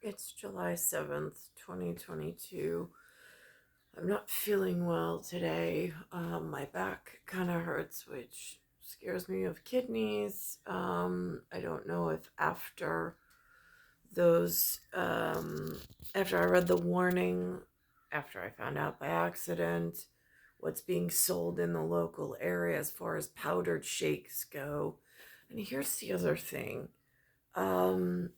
It's July 7th, 2022. I'm not feeling well today. My back kind of hurts, which scares me of kidneys. I don't know if those, after I read the warning, after I found out by accident what's being sold in the local area as far as powdered shakes go. And here's the other thing. Um,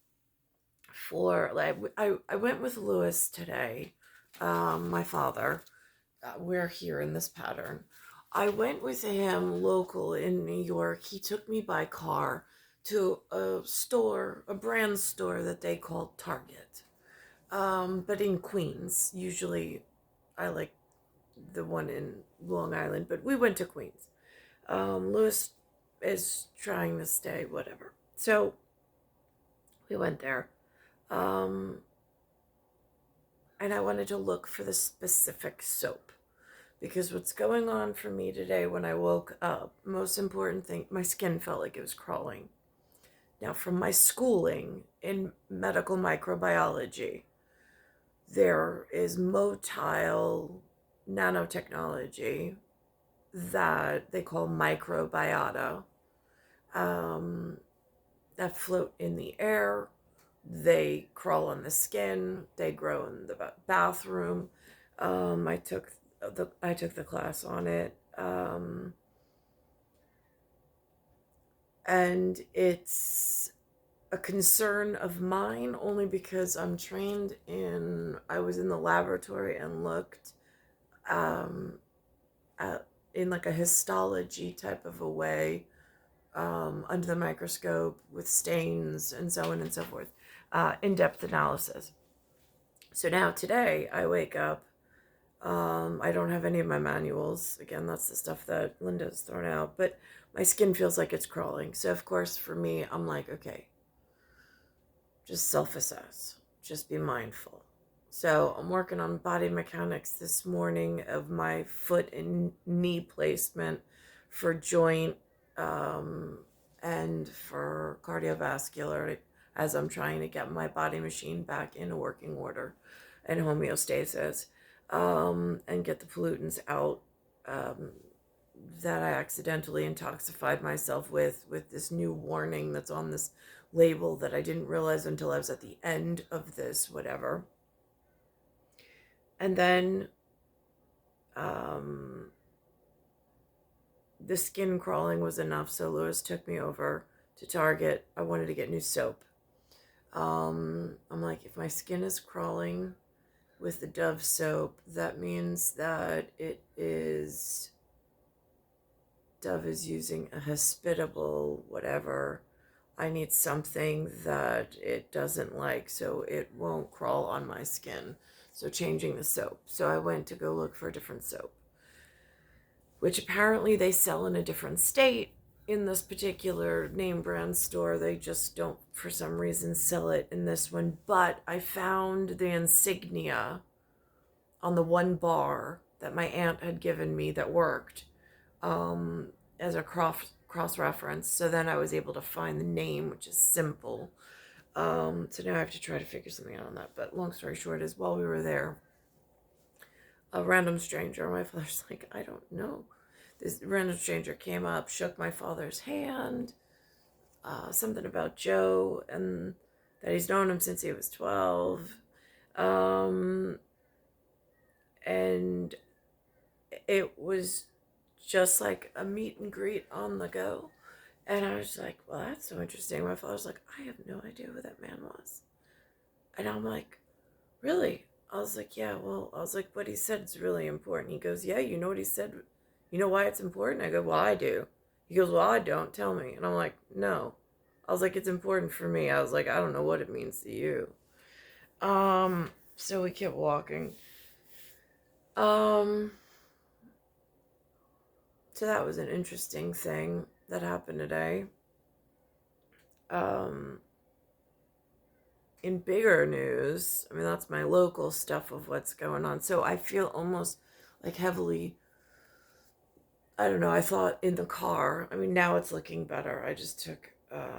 I went with Lewis today, my father. We're here in this pattern. I went with him local in New York. He took me by car to a store, a brand store that they call Target, but in Queens. Usually I like the one in Long Island, but we went to Queens. Lewis is trying to stay, whatever. So we went there. Um, and I wanted to look for the specific soap because what's going on for me today when I woke up, most important thing, my skin felt like it was crawling. Now, from my schooling in medical microbiology, there is motile nanotechnology that they call microbiota, um, that float in the air. They crawl on the skin. They grow in the bathroom. I took the class on it, and it's a concern of mine only because I was in the laboratory and looked um, at, in like a histology type of a way, under the microscope with stains and so on and so forth, in-depth analysis. So now today I wake up. I don't have any of my manuals. Again, that's the stuff that Linda's thrown out, but my skin feels like it's crawling. So, of course, for me, I'm like, okay, just self assess, just be mindful. So, I'm working on body mechanics this morning of my foot and knee placement for joint, um, and for cardiovascular as I'm trying to get my body machine back in working order and homeostasis, and get the pollutants out, um, that I accidentally intoxified myself with this new warning that's on this label that I didn't realize until I was at the end of this, whatever. And then um, the skin crawling was enough, so Lewis took me over to Target. I wanted to get new soap. I'm like, if my skin is crawling with the Dove soap, that means that Dove is using a hospitable whatever. I need something that it doesn't like so it won't crawl on my skin. So changing the soap. So I went to go look for a different soap, which apparently they sell in a different state in this particular name brand store. They just don't, for some reason, sell it in this one. But I found the insignia on the one bar that my aunt had given me that worked, um, as a cross reference. So then I was able to find the name, which is simple. So now I have to try to figure something out on that. But long story short is while we were there, a random stranger, my father's like, I don't know. This random stranger came up, shook my father's hand, something about Joe, and that he's known him since he was 12. Um, and it was just like a meet and greet on the go. And I was like, well, that's so interesting. My father's like, I have no idea who that man was. And I'm like, really? I was like, yeah, well, I was like, what he said is really important. He goes, yeah, you know what he said? You know why it's important? I go, well, I do. He goes, well, I don't. Tell me. And I'm like, no. I was like, it's important for me. I was like, I don't know what it means to you. So we kept walking. Um, so that was an interesting thing that happened today. Um, in bigger news, I mean, that's my local stuff of what's going on. So I feel almost like heavily, I don't know, I thought in the car, I mean, now it's looking better. I just took an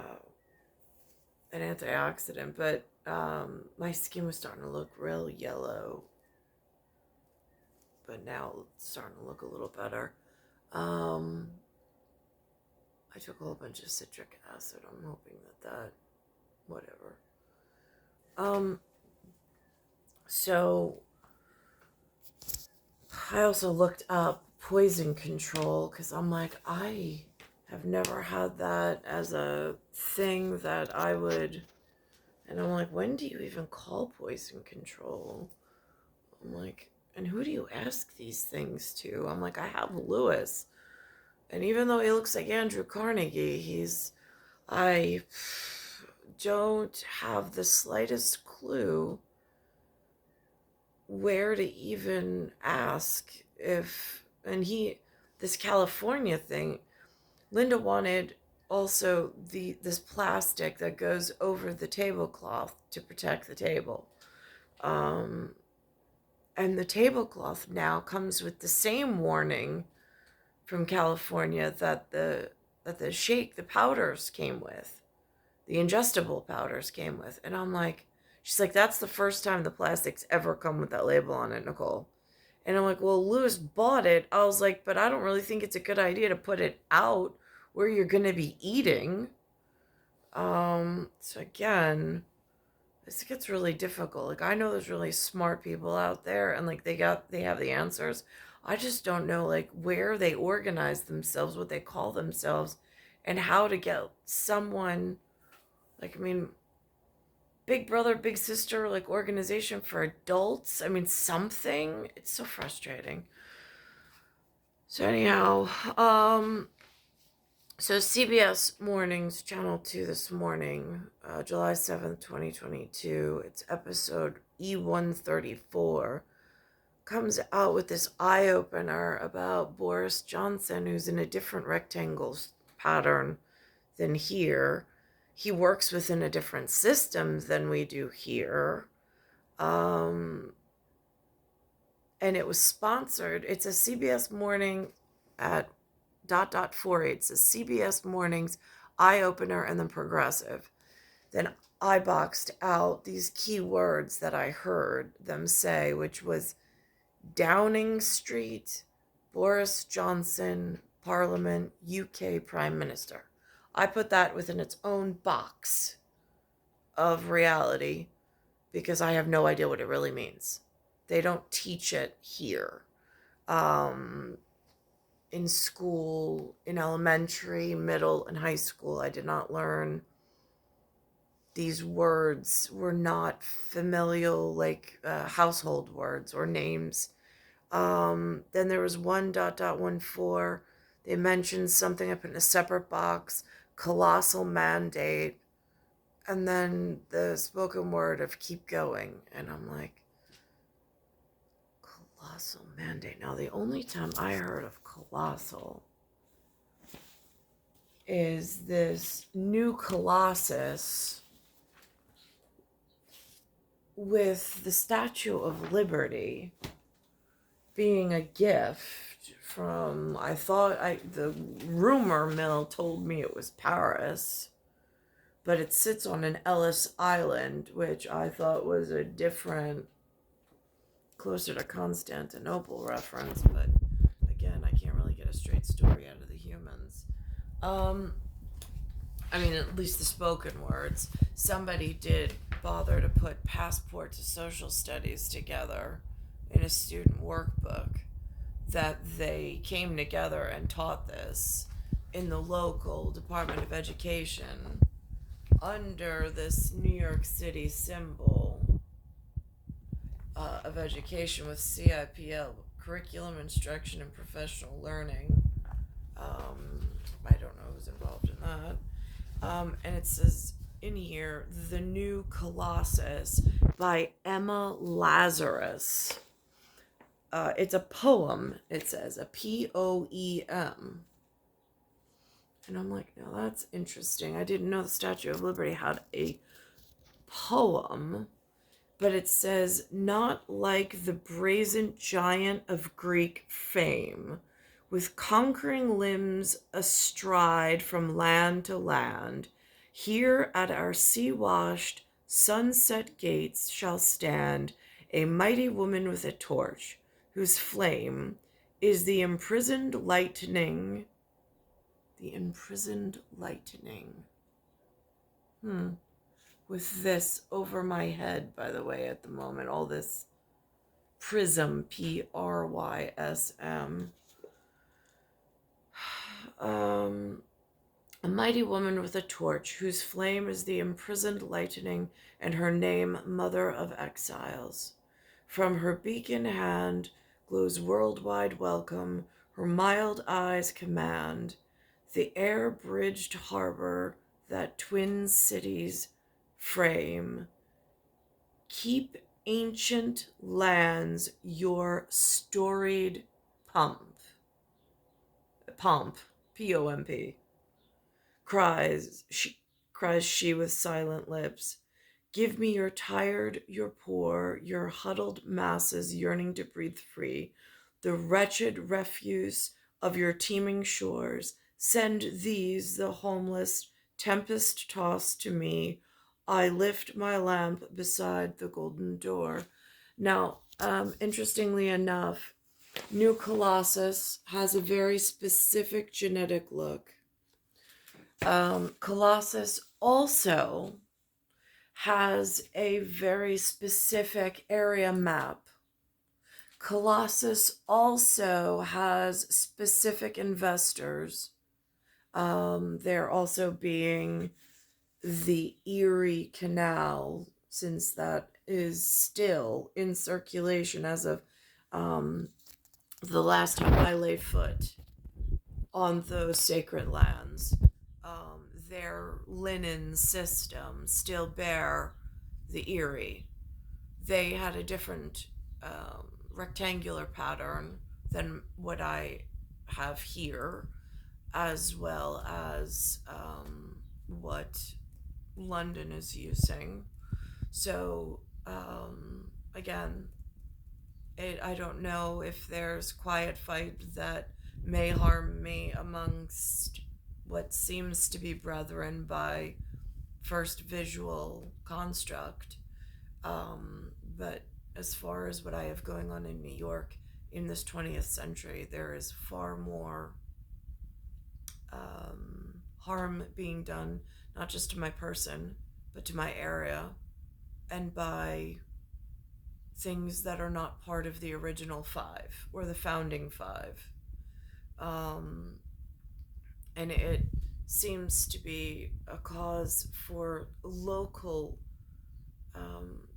antioxidant, but My skin was starting to look real yellow, but now it's starting to look a little better. Um, I took a whole bunch of citric acid. I'm hoping that whatever. Um, so I also looked up poison control because I'm like, I have never had that as a thing that I would. And I'm like, when do you even call poison control? I'm like, and who do you ask these things to? I'm like, I have Lewis. And even though he looks like Andrew Carnegie, I don't have the slightest clue where to even ask this California thing, Linda wanted also this plastic that goes over the tablecloth to protect the table. And the tablecloth now comes with the same warning from California that the powders came with, the ingestible powders came with. And I'm like, she's like, that's the first time the plastics ever come with that label on it, Nicole. And I'm like, well, Lewis bought it. I was like, but I don't really think it's a good idea to put it out where you're going to be eating. So again, this gets really difficult. Like, I know there's really smart people out there and like they have the answers. I just don't know like where they organize themselves, what they call themselves, and how to get someone like, I mean, big brother, big sister, like organization for adults. I mean, something. It's so frustrating. So anyhow, so CBS Mornings, Channel 2 this morning, July 7th, 2022, it's episode E134, comes out with this eye-opener about Borris Johnson, who's in a different rectangle pattern than here. He works within a different system than we do here. And it was sponsored. It's a CBS Morning at ... 48. It's a CBS Mornings eye opener and then progressive. Then I boxed out these key words that I heard them say, which was Downing Street, Boris Johnson, Parliament, UK Prime Minister. I put that within its own box of reality because I have no idea what it really means. They don't teach it here. In school, in elementary, middle, and high school, I did not learn these words. Were not familial, like household words or names. Then there was 1.14. They mentioned something I put in a separate box, colossal mandate, and then the spoken word of keep going. And I'm like, colossal mandate. Now, the only time I heard of colossal is this new Colossus with the Statue of Liberty being a gift from, the rumor mill told me it was Paris, but it sits on an Ellis Island, which I thought was a different, closer to Constantinople reference, but again, I can't really get a straight story out of the humans. I mean, at least the spoken words. Somebody did bother to put passport to social studies together in a student workbook that they came together and taught this in the local Department of Education under this New York City symbol of education with CIPL, curriculum, instruction, and professional learning. I don't know who's involved in that. And it says in here, The New Colossus by Emma Lazarus. It's a poem, it says, a poem. And I'm like, now that's interesting. I didn't know the Statue of Liberty had a poem, but it says, not like the brazen giant of Greek fame, with conquering limbs astride from land to land, here at our sea-washed sunset gates shall stand a mighty woman with a torch, whose flame is the imprisoned lightning. The imprisoned lightning. With this over my head, by the way, at the moment, all this prism, Prysm. A mighty woman with a torch, whose flame is the imprisoned lightning, and her name Mother of Exiles. From her beacon hand glows worldwide welcome, her mild eyes command the air-bridged harbor that twin cities frame. Keep ancient lands your storied pomp, Pomp, cries she with silent lips. Give me your tired, your poor, your huddled masses yearning to breathe free, the wretched refuse of your teeming shores. Send these, the homeless, tempest tossed to me. I lift my lamp beside the golden door. Now, interestingly enough, New Colossus has a very specific genetic look. Colossus also has a very specific area map. Colossus also has specific investors. There also being the Erie Canal, since that is still in circulation as of the last time I laid foot on those sacred lands. Their linen system still bear the Erie. They had a different rectangular pattern than what I have here, as well as what London is using. So, again, I don't know if there's quiet fight that may harm me amongst what seems to be brethren by first visual construct. But as far as what I have going on in New York in this 20th century, there is far more harm being done, not just to my person, but to my area, and by things that are not part of the original five or the founding five. And it seems to be a cause for local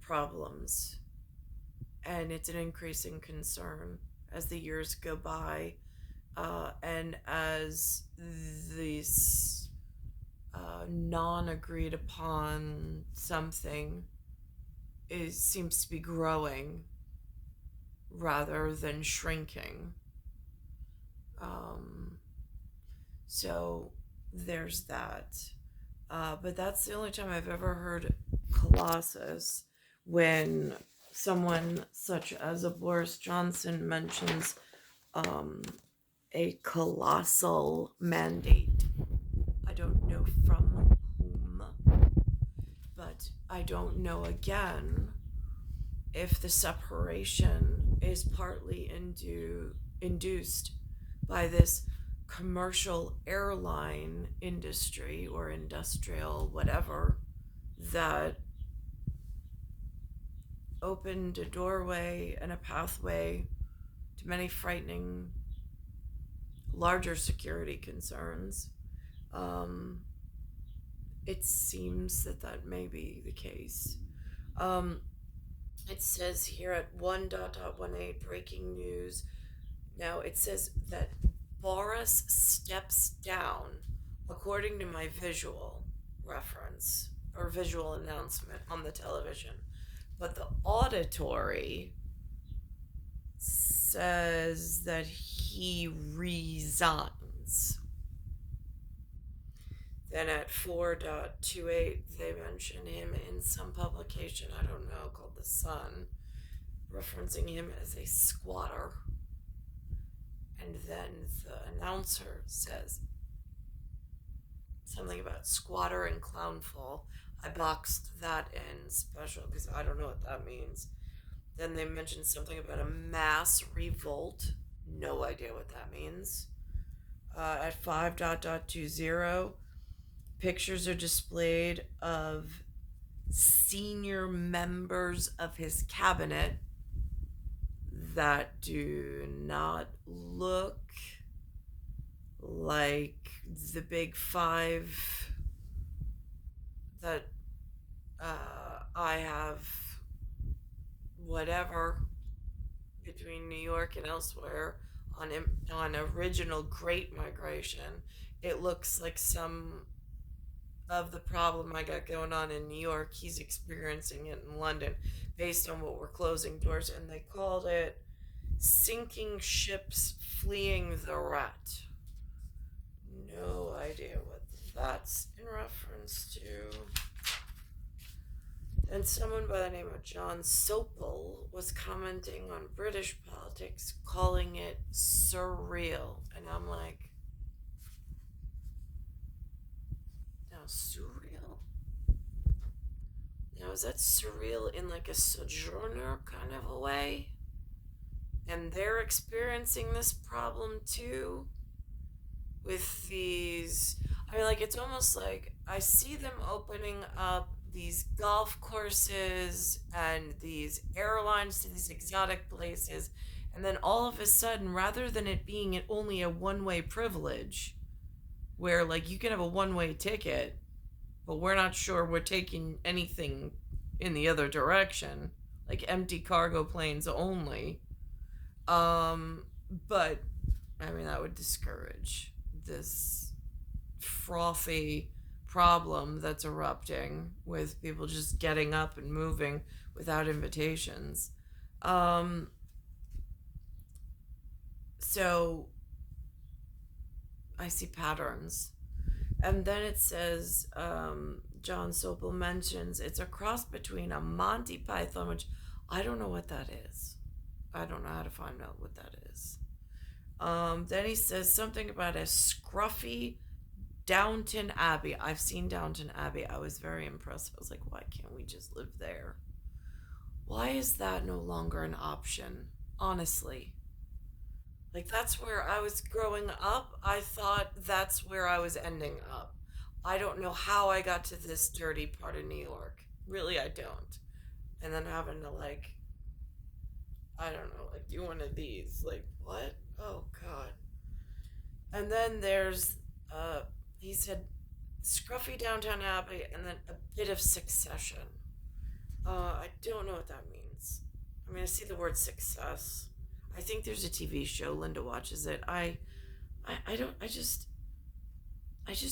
problems, and it's an increasing concern as the years go by, and as these non-agreed upon something seems to be growing rather than shrinking. So there's that. But that's the only time I've ever heard Colossus, when someone such as a Boris Johnson mentions a colossal mandate. I don't know from whom, but I don't know again if the separation is partly induced by this commercial airline industry or industrial whatever that opened a doorway and a pathway to many frightening larger security concerns. It seems that may be the case. It says here at 1.18 breaking news. Now it says that Borris steps down, according to my visual reference or visual announcement on the television. But the auditory says that he resigns. Then at 4.28, they mention him in some publication, I don't know, called The Sun, referencing him as a squatter. And then the announcer says something about squatter and clownful. I boxed that in special because I don't know what that means. Then they mentioned something about a mass revolt. No idea what that means. At 5.20, pictures are displayed of senior members of his cabinet that do not look like the big five that I have, whatever, between New York and elsewhere on original Great Migration. It looks like some of the problem I got going on in New York, he's experiencing it in London, based on what we're closing doors, and they called it sinking ships fleeing the rat. No idea what that's in reference to. And someone by the name of John Sopel was commenting on British politics, calling it surreal. And I'm like, now surreal? Now is that surreal in like a sojourner kind of a way? And they're experiencing this problem too? With these, I mean, like, it's almost like I see them opening up these golf courses and these airlines to these exotic places, and then all of a sudden, rather than it being only a one-way privilege where like you can have a one-way ticket but we're not sure we're taking anything in the other direction, like empty cargo planes only. um but I mean, that would discourage this frothy problem that's erupting with people just getting up and moving without invitations. Um, so I see patterns. And then it says, John Sopel mentions it's a cross between a Monty Python, which I don't know what that is. I don't know how to find out what that is. Then he says something about a scruffy Downton Abbey. I've seen Downton Abbey. I was very impressed. I was like, why can't we just live there? Why is that no longer an option? Honestly. Like, that's where I was growing up. I thought that's where I was ending up. I don't know how I got to this dirty part of New York. Really, I don't. And then having to, like, I don't know, like, do one of these. Like, what? Oh, God. And then there's, he said, scruffy Downtown Abbey, and then a bit of Succession. I don't know what that means. I mean, I see the word success. I think there's a TV show. Linda watches it. I don't. I just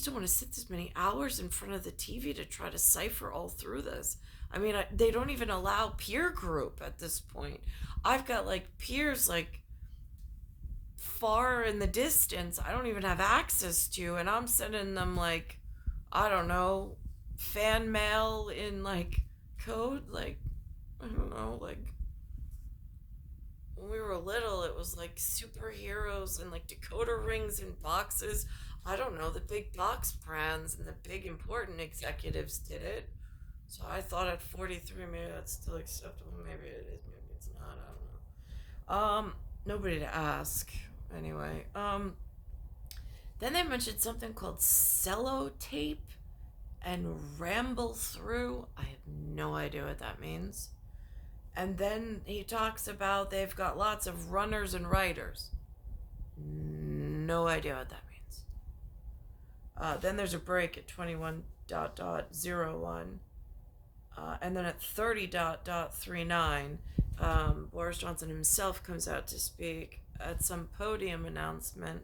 don't want to sit this many hours in front of the TV to try to cipher all through this. I mean, they don't even allow peer group at this point. I've got like peers like far in the distance I don't even have access to, and I'm sending them like, I don't know, fan mail in like code, like, I don't know, like when we were little it was like superheroes and like decoder rings and boxes. I don't know, the big box brands and the big important executives did it. So I thought at 43 maybe that's still acceptable. Maybe it is, maybe it's not, I don't know. Nobody to ask anyway. Then they mentioned something called cellotape and ramble through. I have no idea what that means. And then he talks about they've got lots of runners and riders. No idea what that means. Then there's a break at 21.01. And then at 30.39, Boris Johnson himself comes out to speak at some podium announcement,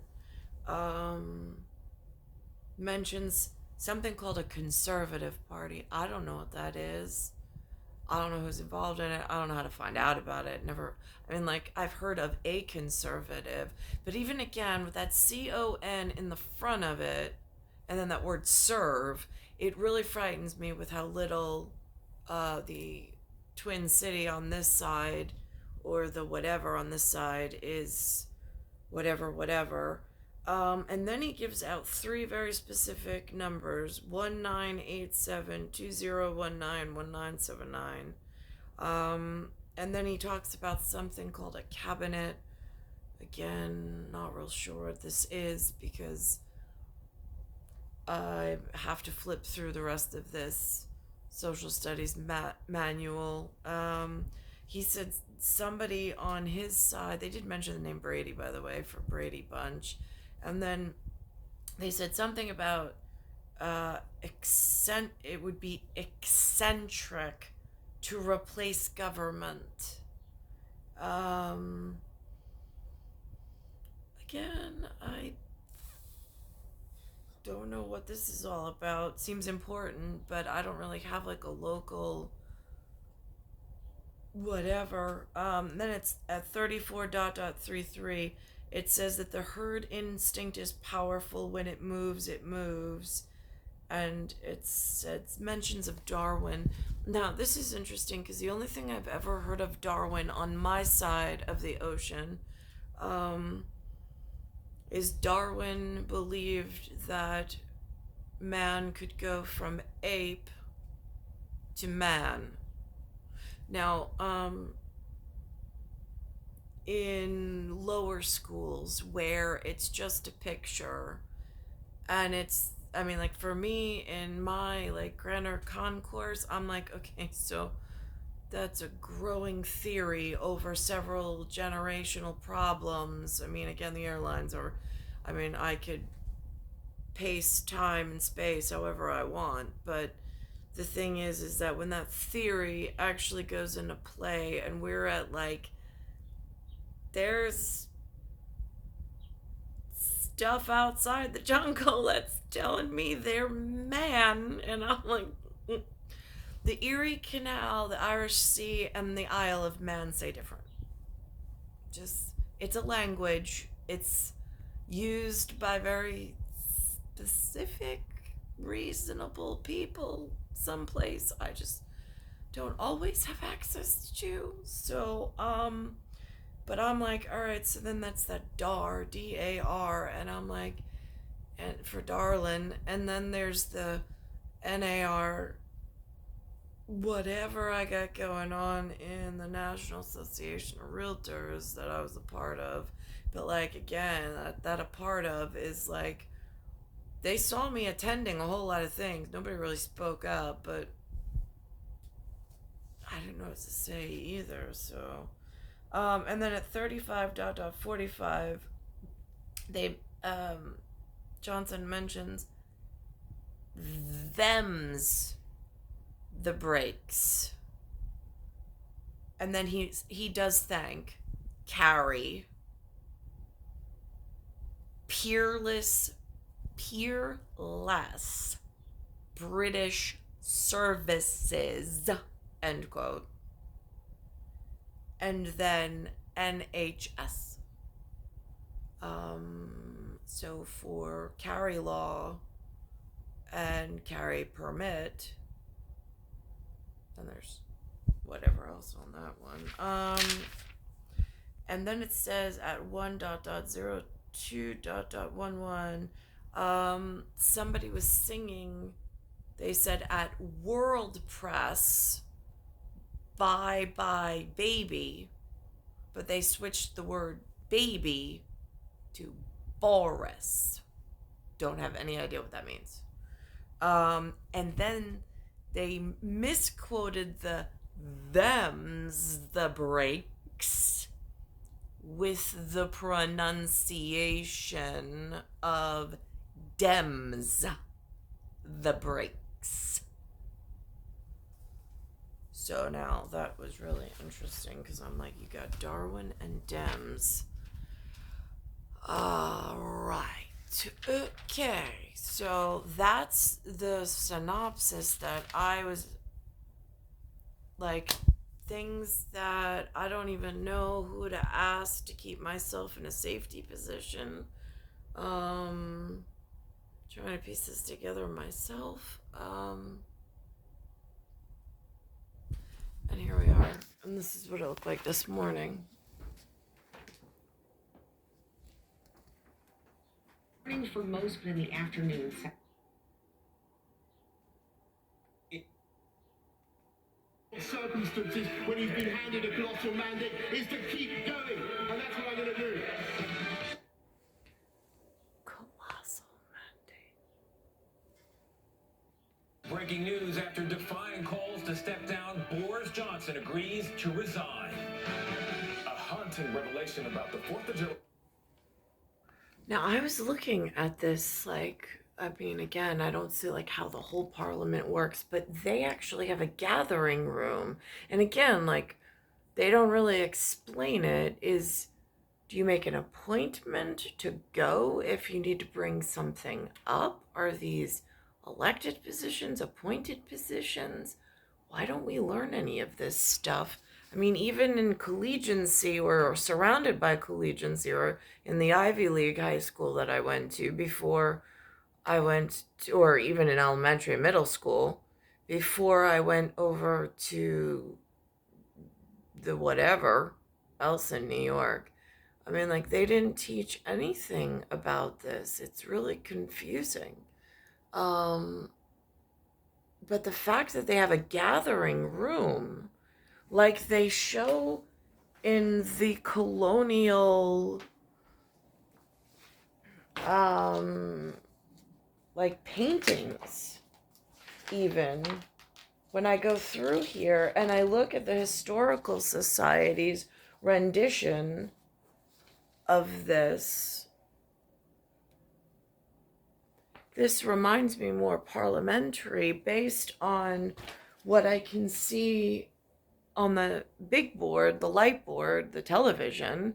mentions something called a conservative party. I don't know what that is. I don't know who's involved in it. I don't know how to find out about it. Never, I mean, like, I've heard of a conservative, but even again, with that CON in the front of it, and then that word serve, it really frightens me with how little the Twin City on this side, or the whatever on this side, is whatever, whatever. And then he gives out three very specific numbers: 1987-2019-1979. And then he talks about something called a cabinet. Again, not real sure what this is because I have to flip through the rest of this social studies manual. He said somebody on his side, they did mention the name Brady, by the way, for Brady Bunch. And then they said something about it would be eccentric to replace government. Again, I don't know what this is all about. Seems important, but I don't really have like a local whatever. Then it's at 34.33. It says that the herd instinct is powerful. When it moves, it moves. And it mentions of Darwin. Now, this is interesting because the only thing I've ever heard of Darwin on my side of the ocean is Darwin believed that man could go from ape to man. Now, in lower schools where it's just a picture, and it's, I mean, like for me in my like grammar concourse, I'm like, okay, so that's a growing theory over several generational problems. I mean, again, the airlines are, I mean, I could pace time and space however I want, but the thing is that when that theory actually goes into play and we're at like, there's stuff outside the jungle that's telling me they're man, and I'm like, the Erie Canal, the Irish Sea, and the Isle of Man say different. Just, it's a language. It's used by very specific, reasonable people someplace I just don't always have access to. So, but I'm like, all right, so then that's that DAR, DAR, and I'm like, and for Darlin, and then there's the NAR, whatever I got going on in the National Association of Realtors that I was a part of. But like, again, that a part of is like, they saw me attending a whole lot of things. Nobody really spoke up, but I didn't know what to say either, so. And then at 35.45, they, Johnson mentions them's the breaks. And then he does thank Carrie, peerless British services, end quote. And then NHS. So for carry law and carry permit, and there's whatever else on that one. And then it says at 1.02.11, somebody was singing, they said at World Press, bye bye baby, but they switched the word baby to Borris. Don't have any idea what that means. And then they misquoted the them's the breaks with the pronunciation of dems the breaks. So now that was really interesting because I'm like, you got Darwin and Dems. All right. Okay. So that's the synopsis that I was like, things that I don't even know who to ask to keep myself in a safety position. Trying to piece this together myself. And here we are. And this is what it looked like this morning. for most, but in the afternoon. Circumstances when he's been handed a colossal mandate is to keep going, and that's what I'm going to do. Colossal mandate. Breaking news after defying calls to step down, Boris Johnson agrees to resign. A haunting revelation about the 4th of July. Now, I was looking at this, like, I mean, again, I don't see, like, how the whole parliament works, but they actually have a gathering room. And again, like, they don't really explain it. Do you make an appointment to go if you need to bring something up? Are these elected positions, appointed positions? Why don't we learn any of this stuff? I mean, even in collegiancy or surrounded by collegiancy or in the Ivy League high school that I went to before I went to, or even in elementary and middle school, before I went over to the whatever else in New York. I mean, like, they didn't teach anything about this. It's really confusing. Um, but the fact that they have a gathering room, like they show in the colonial, like paintings, even when I go through here and I look at the Historical Society's rendition of this reminds me more parliamentary based on what I can see on the big board, the light board, the television,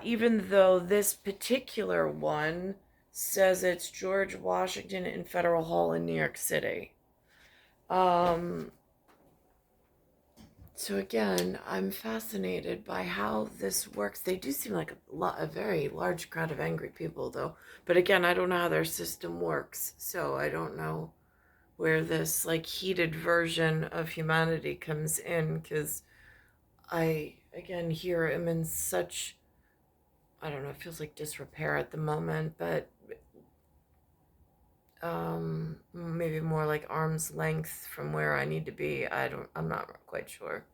even though this particular one says it's George Washington in Federal Hall in New York City. So again, I'm fascinated by how this works. They do seem like a very large crowd of angry people, though. But again, I don't know how their system works, so I don't know where this like heated version of humanity comes in, because I again here am in such, I don't know, it feels like disrepair at the moment, but maybe more like arm's length from where I need to be. I'm not quite sure.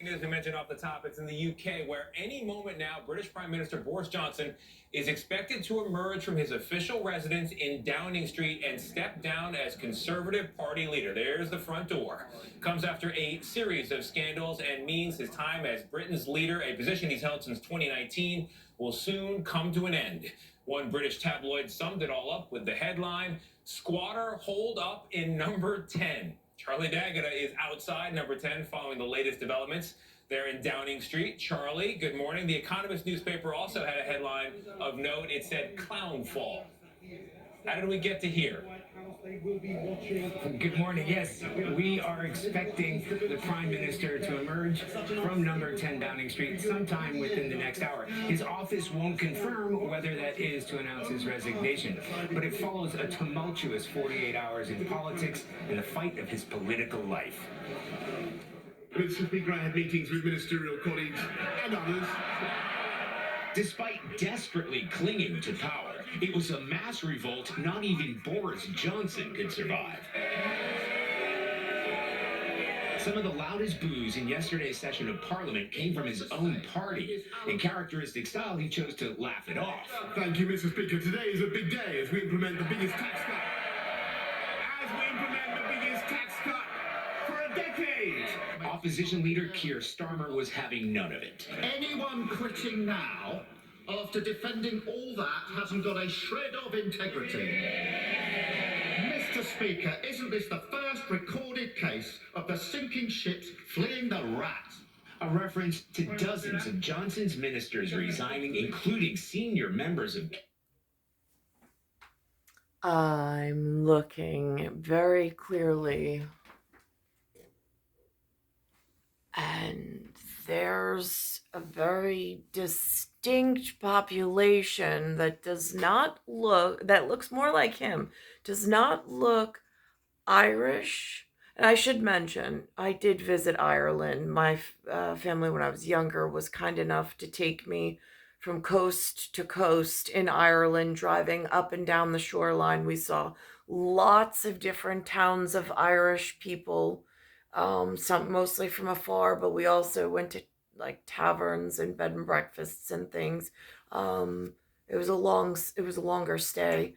As we mentioned off the top, it's in the UK, where any moment now, British Prime Minister Boris Johnson is expected to emerge from his official residence in Downing Street and step down as Conservative Party leader. There's the front door. Comes after a series of scandals and means his time as Britain's leader, a position he's held since 2019, will soon come to an end. One British tabloid summed it all up with the headline, "Squatter holed up in number 10." Charlie D'Agata is outside number 10 following the latest developments there in Downing Street. Charlie, good morning. The Economist newspaper also had a headline of note. It said clown fall. How did we get to here? Good morning. Yes, we are expecting the Prime Minister to emerge from number 10 Downing Street sometime within the next hour. His office won't confirm whether that is to announce his resignation, but it follows a tumultuous 48 hours in politics and the fight of his political life. Mr. Speaker, I had meetings with ministerial colleagues and others. Despite desperately clinging to power, it was a mass revolt not even Boris Johnson could survive. Some of the loudest boos in yesterday's session of Parliament came from his own party. In characteristic style, he chose to laugh it off. Thank you, Mr. Speaker. Today is a big day as we implement the biggest tax cut. For a decade. Opposition leader Keir Starmer was having none of it. Anyone quitting now, after defending all that, hasn't got a shred of integrity. Mr. Speaker, isn't this the first recorded case of the sinking ships fleeing the rat? A reference to dozens of Johnson's ministers resigning, including senior members of... I'm looking very clearly, and there's a very distinct population that looks more like him, does not look Irish. And I should mention, I did visit Ireland. My family, when I was younger, was kind enough to take me from coast to coast in Ireland, driving up and down the shoreline. We saw lots of different towns of Irish people, some mostly from afar, but we also went to like taverns and bed and breakfasts and things. It was a longer stay.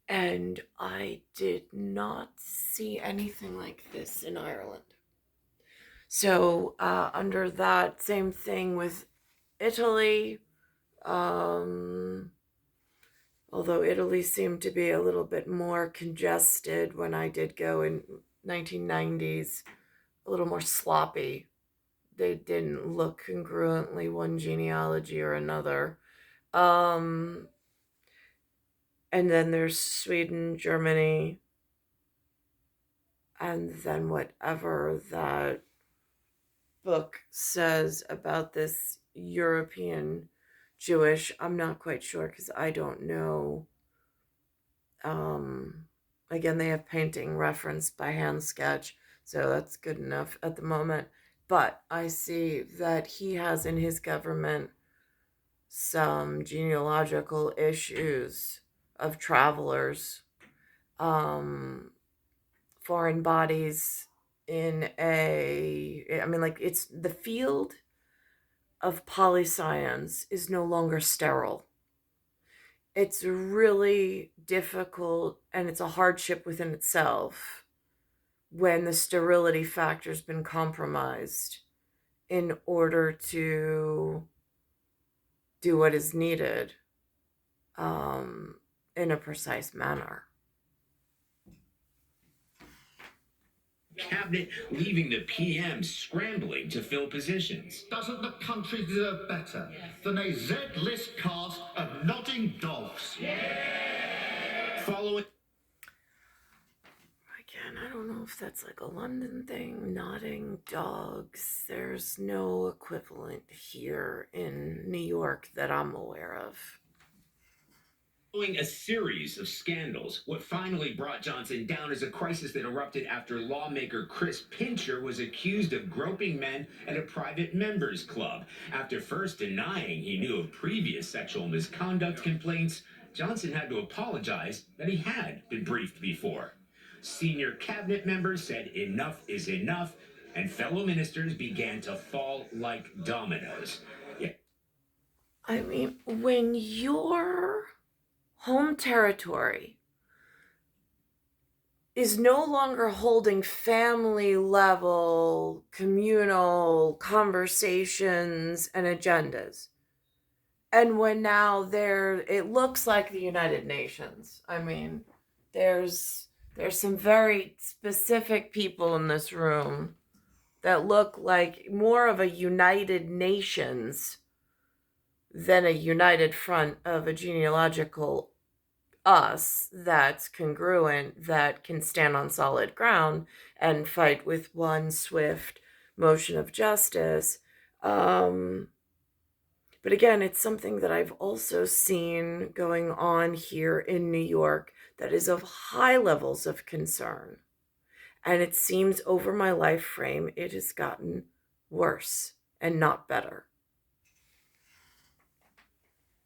And I did not see anything like this in Ireland. So, under that, same thing with Italy. Although Italy seemed to be a little bit more congested when I did go in 1990s, a little more sloppy. They didn't look congruently one genealogy or another. And then there's Sweden, Germany, and then whatever that book says about this European Jewish, I'm not quite sure because I don't know. Again, they have painting referenced by hand sketch, so that's good enough at the moment. But I see that he has in his government some genealogical issues of travelers, foreign bodies it's the field of polyscience is no longer sterile. It's really difficult and it's a hardship within itself when the sterility factor's been compromised in order to do what is needed in a precise manner. Cabinet leaving the PM scrambling to fill positions. Doesn't the country deserve better than a Z-list cast of nodding dogs? Following. Again, I don't know if that's like a London thing, nodding dogs. There's no equivalent here in New York that I'm aware of. Following a series of scandals, what finally brought Johnson down is a crisis that erupted after lawmaker Chris Pincher was accused of groping men at a private members club. After first denying he knew of previous sexual misconduct complaints, Johnson had to apologize that he had been briefed before. Senior cabinet members said enough is enough, and fellow ministers began to fall like dominoes. Yeah. I mean, when your home territory is no longer holding family level communal conversations and agendas, and when now it looks like the United Nations. I mean, there's some very specific people in this room that look like more of a United Nations than a united front of a genealogical us that's congruent, that can stand on solid ground and fight with one swift motion of justice. But again, it's something that I've also seen going on here in New York that is of high levels of concern. And it seems over my life frame, it has gotten worse and not better.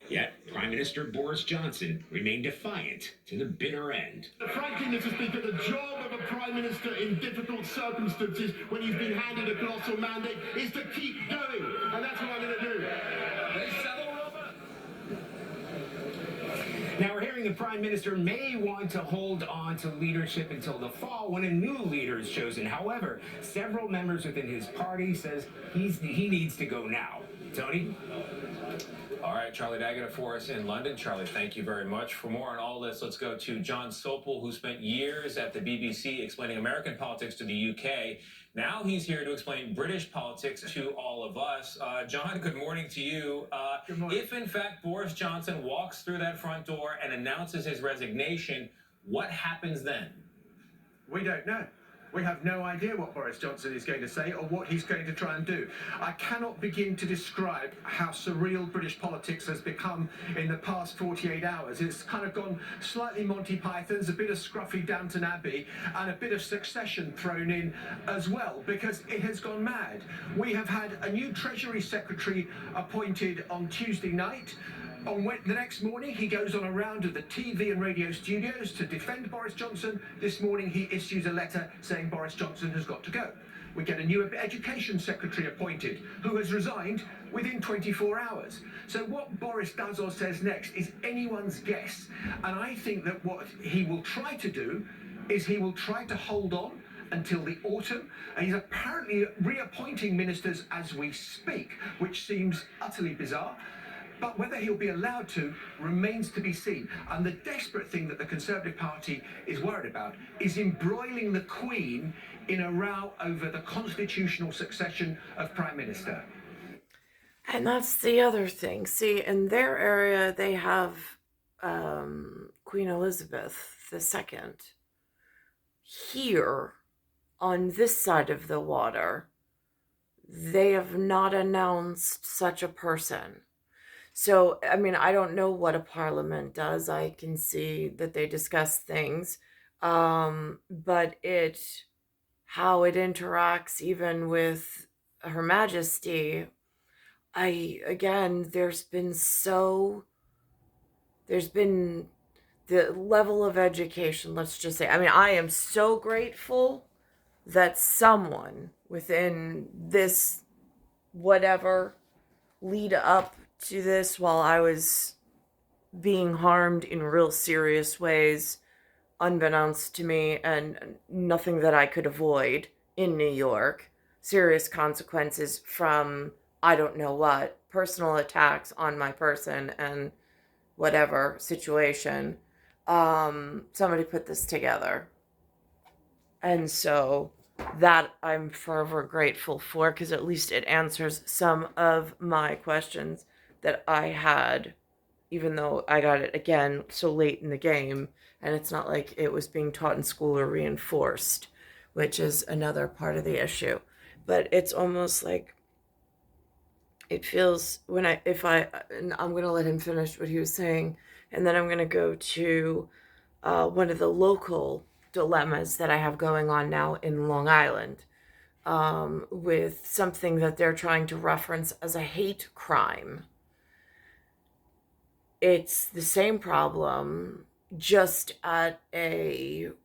Yet, Prime Minister Boris Johnson remained defiant to the bitter end. Frankly, Mr. Speaker, the job of a Prime Minister in difficult circumstances when he's been handed a colossal mandate is to keep going. And that's what I'm going to do. Now we're hearing the Prime Minister may want to hold on to leadership until the fall when a new leader is chosen. However, several members within his party says he needs to go now. Tony? All right, Charlie Daggett for us in London. Charlie, thank you very much. For more on all this, let's go to John Sopel, who spent years at the BBC explaining American politics to the UK. Now he's here to explain British politics to all of us. John, good morning to you. Good morning. If, in fact, Boris Johnson walks through that front door and announces his resignation, what happens then? We don't know. We have no idea what Boris Johnson is going to say or what he's going to try and do. I cannot begin to describe how surreal British politics has become in the past 48 hours. It's kind of gone slightly Monty Python's, a bit of scruffy Downton Abbey, and a bit of Succession thrown in as well, because it has gone mad. We have had a new Treasury Secretary appointed on Tuesday night. The next morning, he goes on a round of the TV and radio studios to defend Boris Johnson. This morning, he issues a letter saying Boris Johnson has got to go. We get a new Education Secretary appointed, who has resigned within 24 hours. So what Boris does or says next is anyone's guess. And I think that what he will try to do is he will try to hold on until the autumn, and he's apparently reappointing ministers as we speak, which seems utterly bizarre. But whether he'll be allowed to remains to be seen. And the desperate thing that the Conservative Party is worried about is embroiling the Queen in a row over the constitutional succession of Prime Minister. And that's the other thing. See, in their area, they have Queen Elizabeth II. Here, on this side of the water, they have not announced such a person. So, I mean, I don't know what a parliament does. I can see that they discuss things. But how it interacts even with Her Majesty, there's been the level of education, let's just say. I mean, I am so grateful that someone within this, whatever, lead up to this while I was being harmed in real serious ways, unbeknownst to me, and nothing that I could avoid in New York. Serious consequences from, I don't know what, personal attacks on my person and whatever situation. Somebody put this together. And so that I'm forever grateful for, because at least it answers some of my questions that I had, even though I got it again so late in the game, and it's not like it was being taught in school or reinforced, which is another part of the issue. But it's almost like it feels and I'm going to let him finish what he was saying, and then I'm going to go to one of the local dilemmas that I have going on now in Long Island, with something that they're trying to reference as a hate crime. It's the same problem, just at in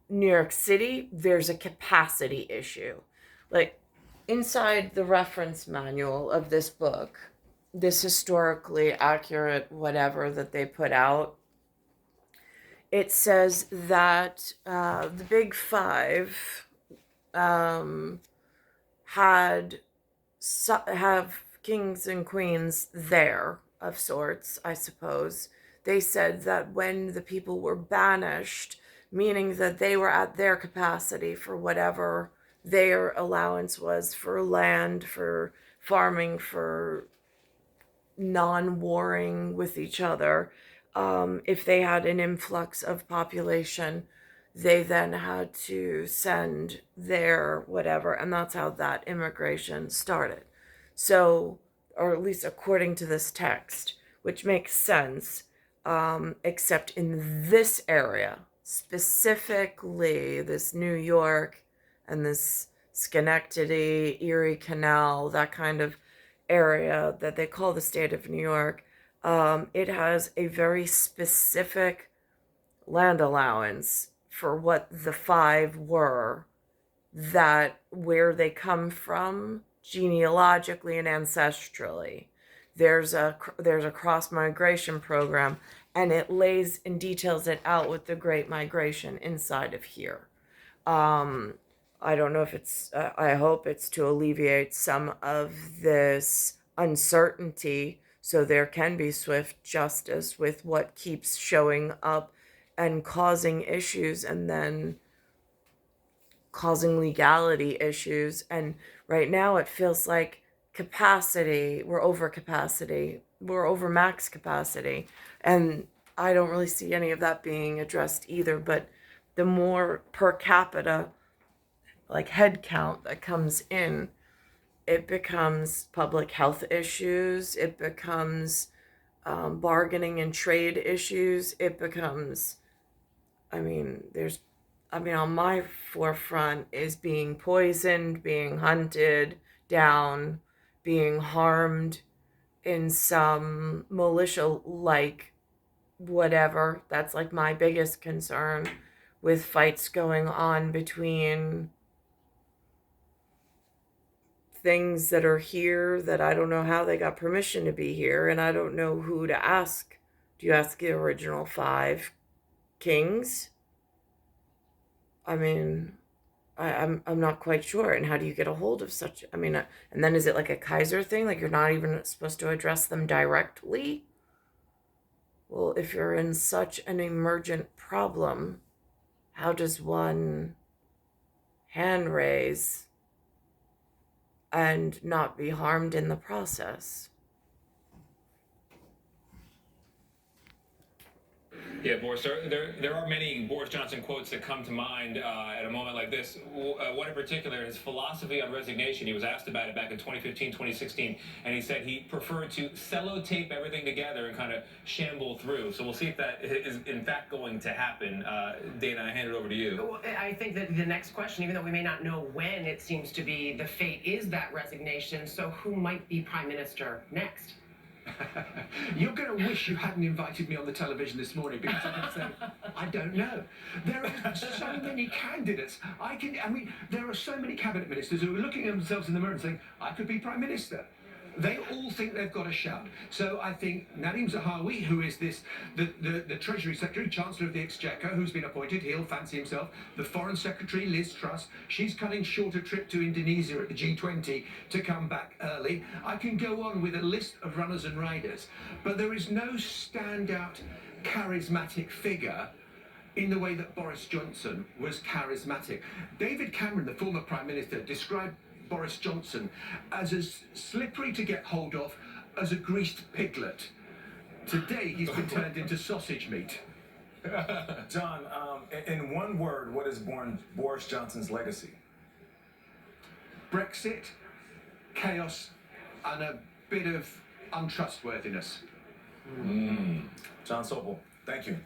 New York City, there's a capacity issue. Like, inside the reference manual of this book, this historically accurate whatever that they put out, it says that the Big Five have kings and queens there, of sorts, I suppose. They said that when the people were banished, meaning that they were at their capacity for whatever their allowance was for land, for farming, for non-warring with each other, if they had an influx of population, they then had to send their whatever, and that's how that immigration started. So, or at least according to this text, which makes sense, except in this area, specifically this New York and this Schenectady, Erie Canal, that kind of area that they call the state of New York, it has a very specific land allowance for what the five were, that where they come from genealogically and ancestrally. There's a cross migration program, and it lays and details it out with the Great Migration inside of here. I don't know if it's, I hope it's to alleviate some of this uncertainty so there can be swift justice with what keeps showing up and causing issues, and then causing legality issues. And right now it feels like we're over max capacity, and I don't really see any of that being addressed either. But the more per capita, like head count that comes in, it becomes public health issues, it becomes bargaining and trade issues, it becomes, on my forefront is being poisoned, being hunted down, being harmed in some militia like whatever. That's like my biggest concern, with fights going on between things that are here that I don't know how they got permission to be here, and I don't know who to ask. Do you ask the original 5 kings? I'm not quite sure. And how do you get a hold of such? And then is it like a Kaiser thing? Like you're not even supposed to address them directly? Well, if you're in such an emergent problem, how does one hand raise and not be harmed in the process? Yeah, Boris, there are many Boris Johnson quotes that come to mind at a moment like this. One in particular, his philosophy on resignation. He was asked about it back in 2015, 2016, and he said he preferred to sellotape everything together and kind of shamble through. So we'll see if that is in fact going to happen. Dana, I hand it over to you. Well, I think that the next question, even though we may not know when, it seems to be the fate is that resignation. So who might be prime minister next? You're going to wish you hadn't invited me on the television this morning, because I can say, I don't know. There are so many candidates. There are so many cabinet ministers who are looking at themselves in the mirror and saying, I could be prime minister. They all think they've got a shout. So I think Nadim Zahawi, who is the Treasury Secretary, Chancellor of the Exchequer, who's been appointed, he'll fancy himself. The Foreign Secretary, Liz Truss, she's cutting short a trip to Indonesia at the G20 to come back early. I can go on with a list of runners and riders, but there is no standout charismatic figure in the way that Boris Johnson was charismatic. David Cameron, the former Prime Minister, described Boris Johnson as slippery to get hold of as a greased piglet. Today he's been turned into sausage meat. John, in one word, what is Boris Johnson's legacy? Brexit, chaos, and a bit of untrustworthiness. John Sopel, thank you.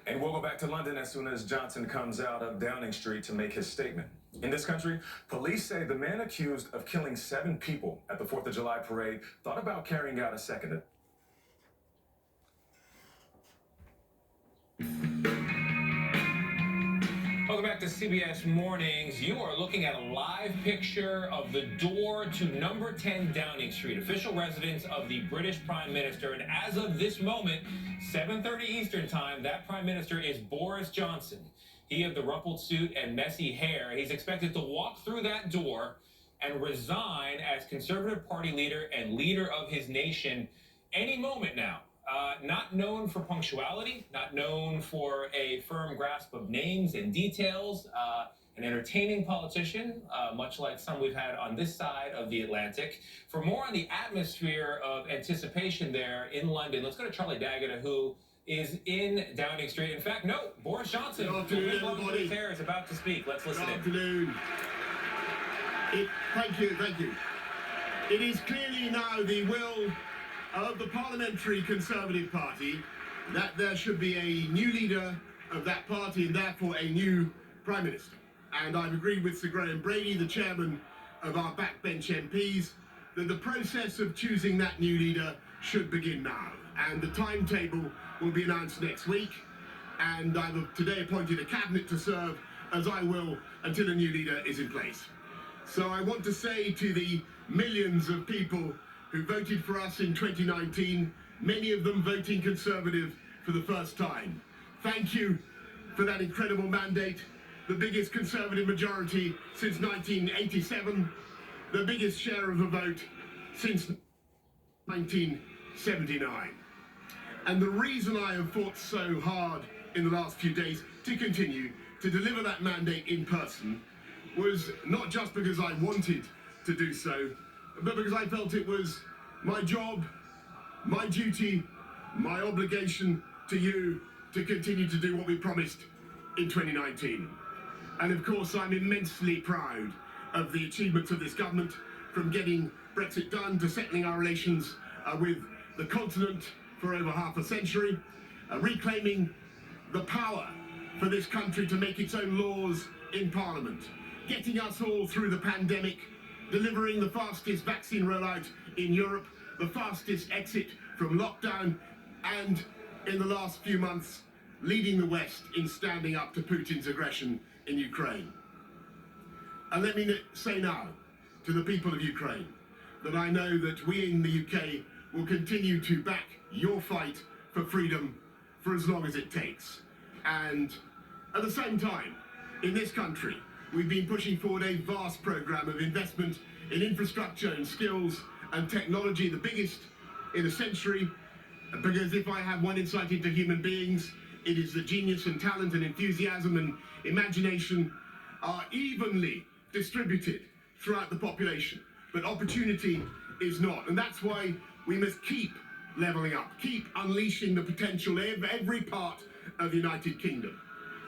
And we'll go back to London as soon as Johnson comes out of Downing Street to make his statement. In this country, police say the man accused of killing 7 people at the 4th of July parade thought about carrying out a second. Welcome back to CBS Mornings. You are looking at a live picture of the door to number 10 Downing Street, official residence of the British Prime Minister. And as of this moment, 7:30 Eastern Time, that Prime Minister is Boris Johnson. He of the rumpled suit and messy hair. He's expected to walk through that door and resign as Conservative Party leader and leader of his nation any moment now. Not known for punctuality, not known for a firm grasp of names and details, an entertaining politician, much like some we've had on this side of the Atlantic. For more on the atmosphere of anticipation there in London, let's go to Charlie Daggett, who is in Downing Street. In fact, no, Boris Johnson, Good afternoon, who everybody. his hair, is about to speak. Let's listen Good in. afternoon. Thank you. It is clearly now the will of the Parliamentary Conservative Party that there should be a new leader of that party and therefore a new Prime Minister. And I've agreed with Sir Graham Brady, the chairman of our backbench MPs, that the process of choosing that new leader should begin now. And the timetable will be announced next week. And I've today appointed a cabinet to serve, as I will, until a new leader is in place. So I want to say to the millions of people who voted for us in 2019, many of them voting Conservative for the first time, thank you for that incredible mandate, the biggest Conservative majority since 1987, the biggest share of the vote since 1979. And the reason I have fought so hard in the last few days to continue to deliver that mandate in person was not just because I wanted to do so, but because I felt it was my job, my duty, my obligation to you to continue to do what we promised in 2019. And of course, I'm immensely proud of the achievements of this government, from getting Brexit done to settling our relations with the continent for over half a century, reclaiming the power for this country to make its own laws in Parliament, getting us all through the pandemic, delivering the fastest vaccine rollout in Europe, the fastest exit from lockdown, and in the last few months, leading the West in standing up to Putin's aggression in Ukraine. And let me say now to the people of Ukraine that I know that we in the UK will continue to back your fight for freedom for as long as it takes. And at the same time, in this country, we've been pushing forward a vast programme of investment in infrastructure and skills and technology, the biggest in a century, because if I have one insight into human beings, it is the genius and talent and enthusiasm and imagination are evenly distributed throughout the population, but opportunity is not. And that's why we must keep levelling up, keep unleashing the potential of every part of the United Kingdom.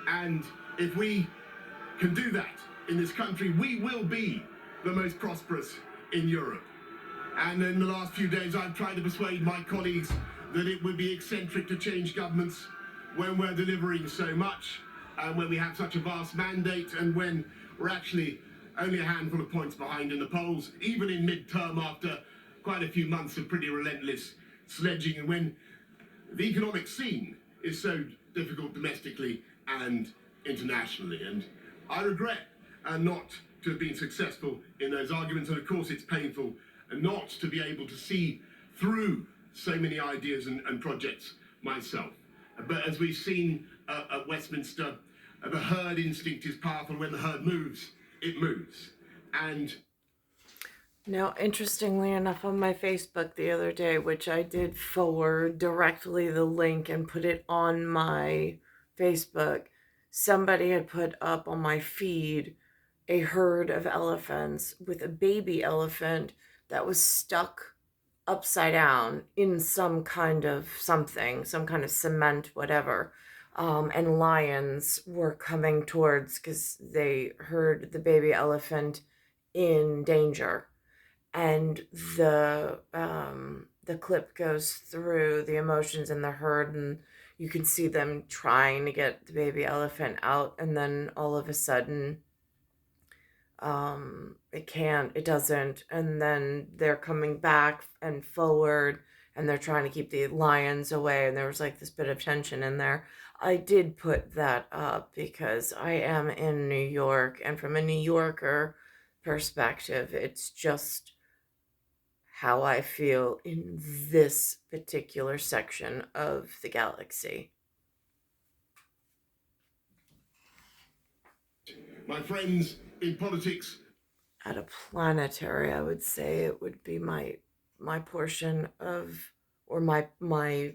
And if we can do that in this country, we will be the most prosperous in Europe. And in the last few days, I've tried to persuade my colleagues that it would be eccentric to change governments when we're delivering so much, and when we have such a vast mandate, and when we're actually only a handful of points behind in the polls, even in mid-term after quite a few months of pretty relentless sledging, and when the economic scene is so difficult domestically and internationally. And I regret not to have been successful in those arguments, and of course it's painful not to be able to see through so many ideas and projects myself. But as we've seen at Westminster, the herd instinct is powerful. When the herd moves, it moves. And now, interestingly enough, on my Facebook the other day, which I did forward directly the link and put it on my Facebook, somebody had put up on my feed a herd of elephants with a baby elephant that was stuck upside down in some kind of something, some kind of cement, whatever. And lions were coming towards because they heard the baby elephant in danger. And the clip goes through the emotions in the herd, and you can see them trying to get the baby elephant out, and then all of a sudden it doesn't, and then they're coming back and forward, and they're trying to keep the lions away, and there was like this bit of tension in there. I did put that up because I am in New York, and from a New Yorker perspective, it's just how I feel in this particular section of the galaxy. my friends in politics. At a planetary, I would say it would be my portion of, or my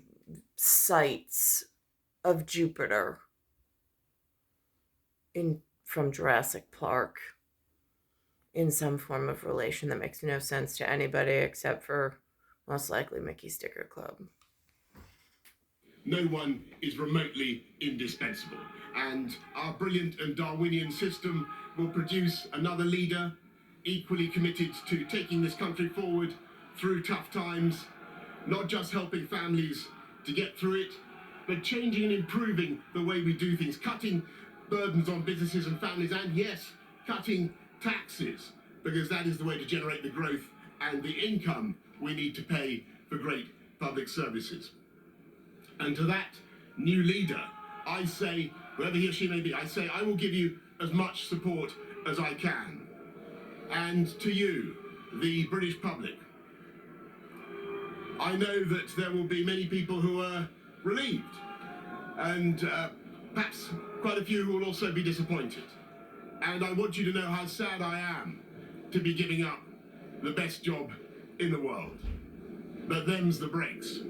sights of Jupiter from Jurassic Park, in some form of relation that makes no sense to anybody except for most likely Mickey Sticker Club. No one is remotely indispensable, and our brilliant and Darwinian system will produce another leader equally committed to taking this country forward through tough times, not just helping families to get through it, but changing and improving the way we do things, cutting burdens on businesses and families, and yes, cutting taxes, because that is the way to generate the growth and the income we need to pay for great public services. And to that new leader, I say, whoever he or she may be, I say, I will give you as much support as I can. And to you, the British public, I know that there will be many people who are relieved, and perhaps quite a few who will also be disappointed. And I want you to know how sad I am to be giving up the best job in the world. But them's the breaks.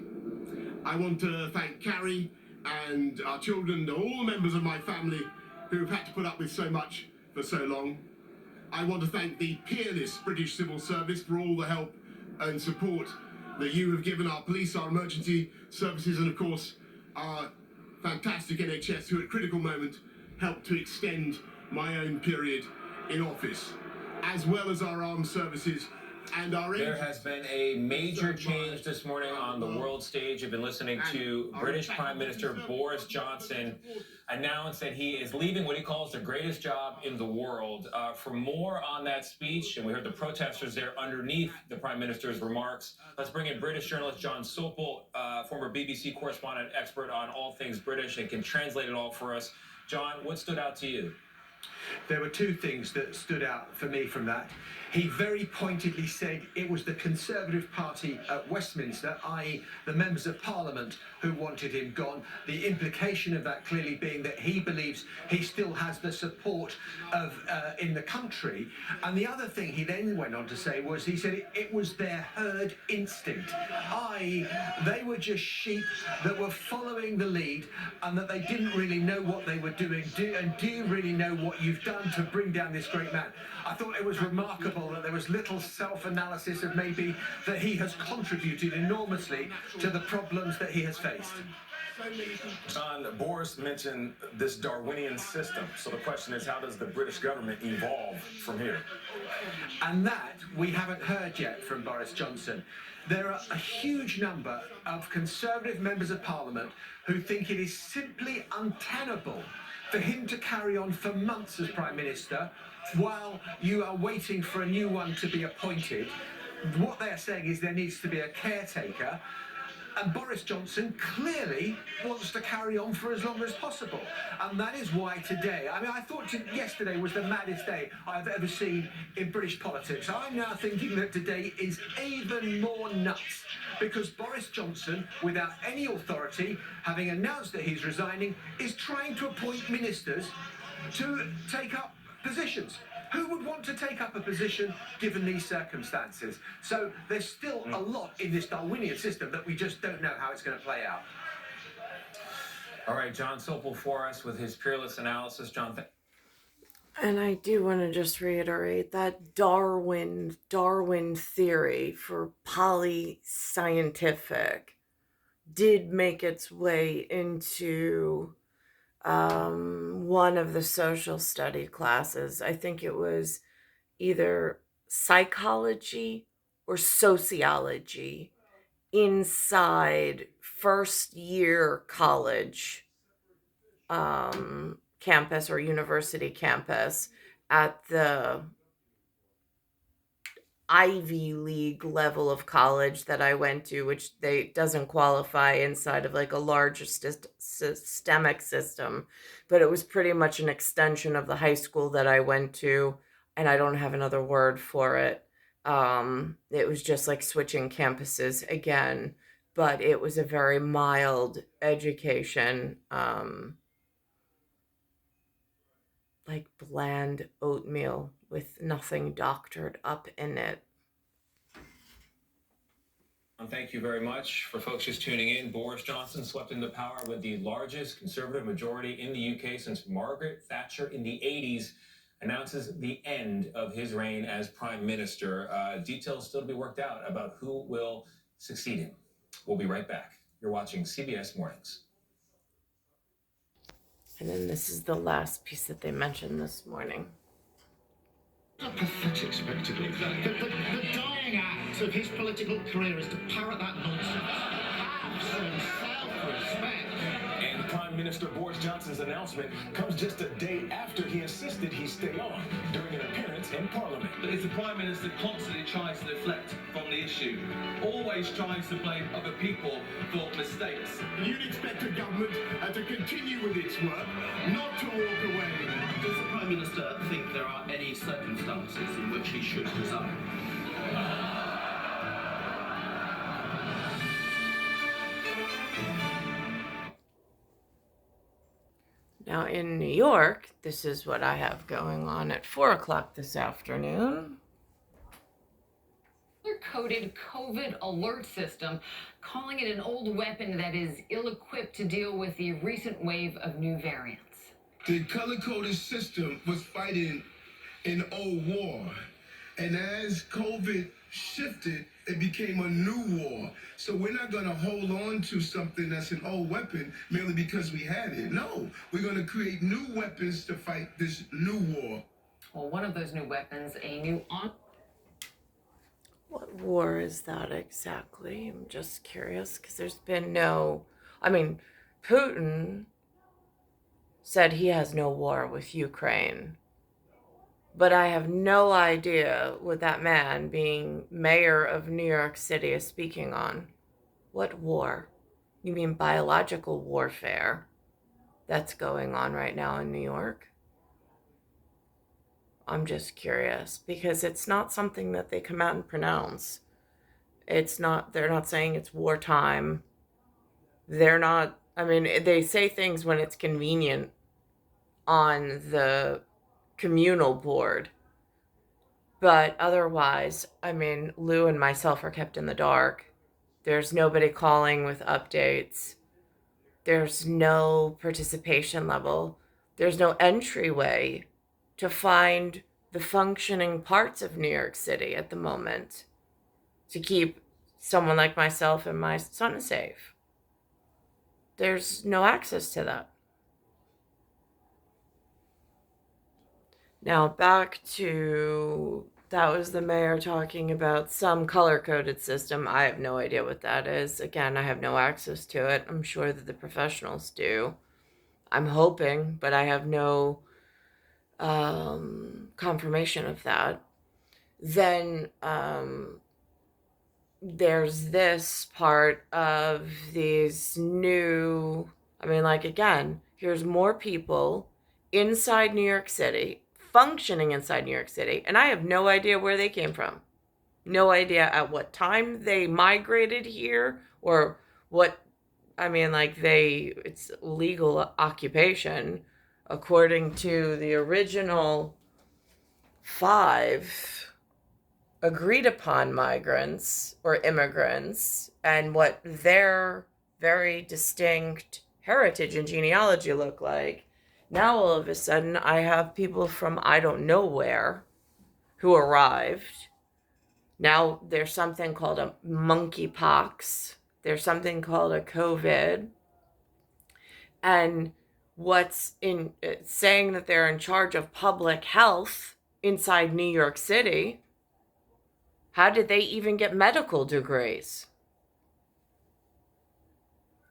I want to thank Carrie and our children, all members of my family who have had to put up with so much for so long. I want to thank the peerless British Civil Service for all the help and support that you have given our police, our emergency services, and of course our fantastic NHS, who at critical moment help to extend my own period in office, as well as our armed services and our... There has been a major change this morning on the world stage. You've been listening to British Prime Minister Boris Johnson announce that he is leaving what he calls the greatest job in the world. For more on that speech, and we heard the protesters there underneath the Prime Minister's remarks, let's bring in British journalist John Sopel, former BBC correspondent, expert on all things British, and can translate it all for us. John, what stood out to you? There were two things that stood out for me from that. He very pointedly said it was the Conservative Party at Westminster, i.e. the members of Parliament, who wanted him gone. The implication of that clearly being that he believes he still has the support of in the country. And the other thing he then went on to say was, he said it was their herd instinct, i.e. they were just sheep that were following the lead, and that they didn't really know what they were doing. Do you really know what you've done to bring down this great man? I thought it was remarkable that there was little self-analysis of maybe that he has contributed enormously to the problems that he has faced. John, Boris mentioned this Darwinian system. So the question is, how does the British government evolve from here? And that we haven't heard yet from Boris Johnson. There are a huge number of Conservative members of Parliament who think it is simply untenable for him to carry on for months as Prime Minister while you are waiting for a new one to be appointed. What they're saying is there needs to be a caretaker, and Boris Johnson clearly wants to carry on for as long as possible. And that is why today, I mean, I thought yesterday was the maddest day I've ever seen in British politics. I'm now thinking that today is even more nuts, because Boris Johnson, without any authority, having announced that he's resigning, is trying to appoint ministers to take up positions. Who would want to take up a position given these circumstances? So there's still a lot in this Darwinian system that we just don't know how it's going to play out. All right, John Sopel for us with his peerless analysis. John, And I do want to just reiterate that Darwin theory for polyscientific did make its way into one of the social study classes. I think it was either psychology or sociology inside first year college campus or university campus at the Ivy League level of college that I went to, which doesn't qualify inside of like a larger systemic system, but it was pretty much an extension of the high school that I went to, and I don't have another word for it. It was just like switching campuses again, but it was a very mild education, like bland oatmeal with nothing doctored up in it. thank you very much. For folks just tuning in, Boris Johnson swept into power with the largest Conservative majority in the UK since Margaret Thatcher in the 80s, announces the end of his reign as Prime Minister. Details still to be worked out about who will succeed him. We'll be right back. You're watching CBS Mornings. And then this is the last piece that they mentioned this morning. A pathetic spectacle. The dying act of his political career is to parrot that nonsense. Have some self-respect. And Prime Minister Boris Johnson's announcement comes just a day after he insisted he stay on during an appearance in Parliament. But if the Prime Minister constantly tries to deflect from the issue, always tries to blame other people for mistakes. You'd expect a government to continue with its work, not to walk away. Does the Prime Minister think there are any circumstances in which he should resign? Now in New York, this is what I have going on at 4 o'clock this afternoon. Coded COVID alert system, calling it an old weapon that is ill-equipped to deal with the recent wave of new variants. The color-coded system was fighting an old war, and as COVID shifted, it became a new war. So we're not going to hold on to something that's an old weapon merely because we had it. No, we're going to create new weapons to fight this new war. Well, one of those new weapons, a new What war is that exactly? I'm just curious because there's been no. I mean, Putin said he has no war with Ukraine. But I have no idea what that man, being mayor of New York City, is speaking on. What war? You mean biological warfare that's going on right now in New York? I'm just curious because it's not something that they come out and pronounce. They're not saying it's wartime. They say things when it's convenient on the communal board. But otherwise, Lou and myself are kept in the dark. There's nobody calling with updates. There's no participation level. There's no entryway to find the functioning parts of New York City at the moment to keep someone like myself and my son safe. There's no access to that. Now back to, that was the mayor talking about some color-coded system. I have no idea what that is. Again, I have no access to it. I'm sure that the professionals do. I'm hoping, but I have no confirmation of that. Then there's this part of these new, again, here's more people inside New York City, functioning inside New York City, and I have no idea where they came from. No idea at what time they migrated here or what, it's legal occupation according to the original 5 agreed upon migrants or immigrants and what their very distinct heritage and genealogy look like. Now all of a sudden I have people from I don't know where who arrived. Now there's something called a monkeypox. There's something called a COVID. And what's in saying that they're in charge of public health inside New York City. How did they even get medical degrees?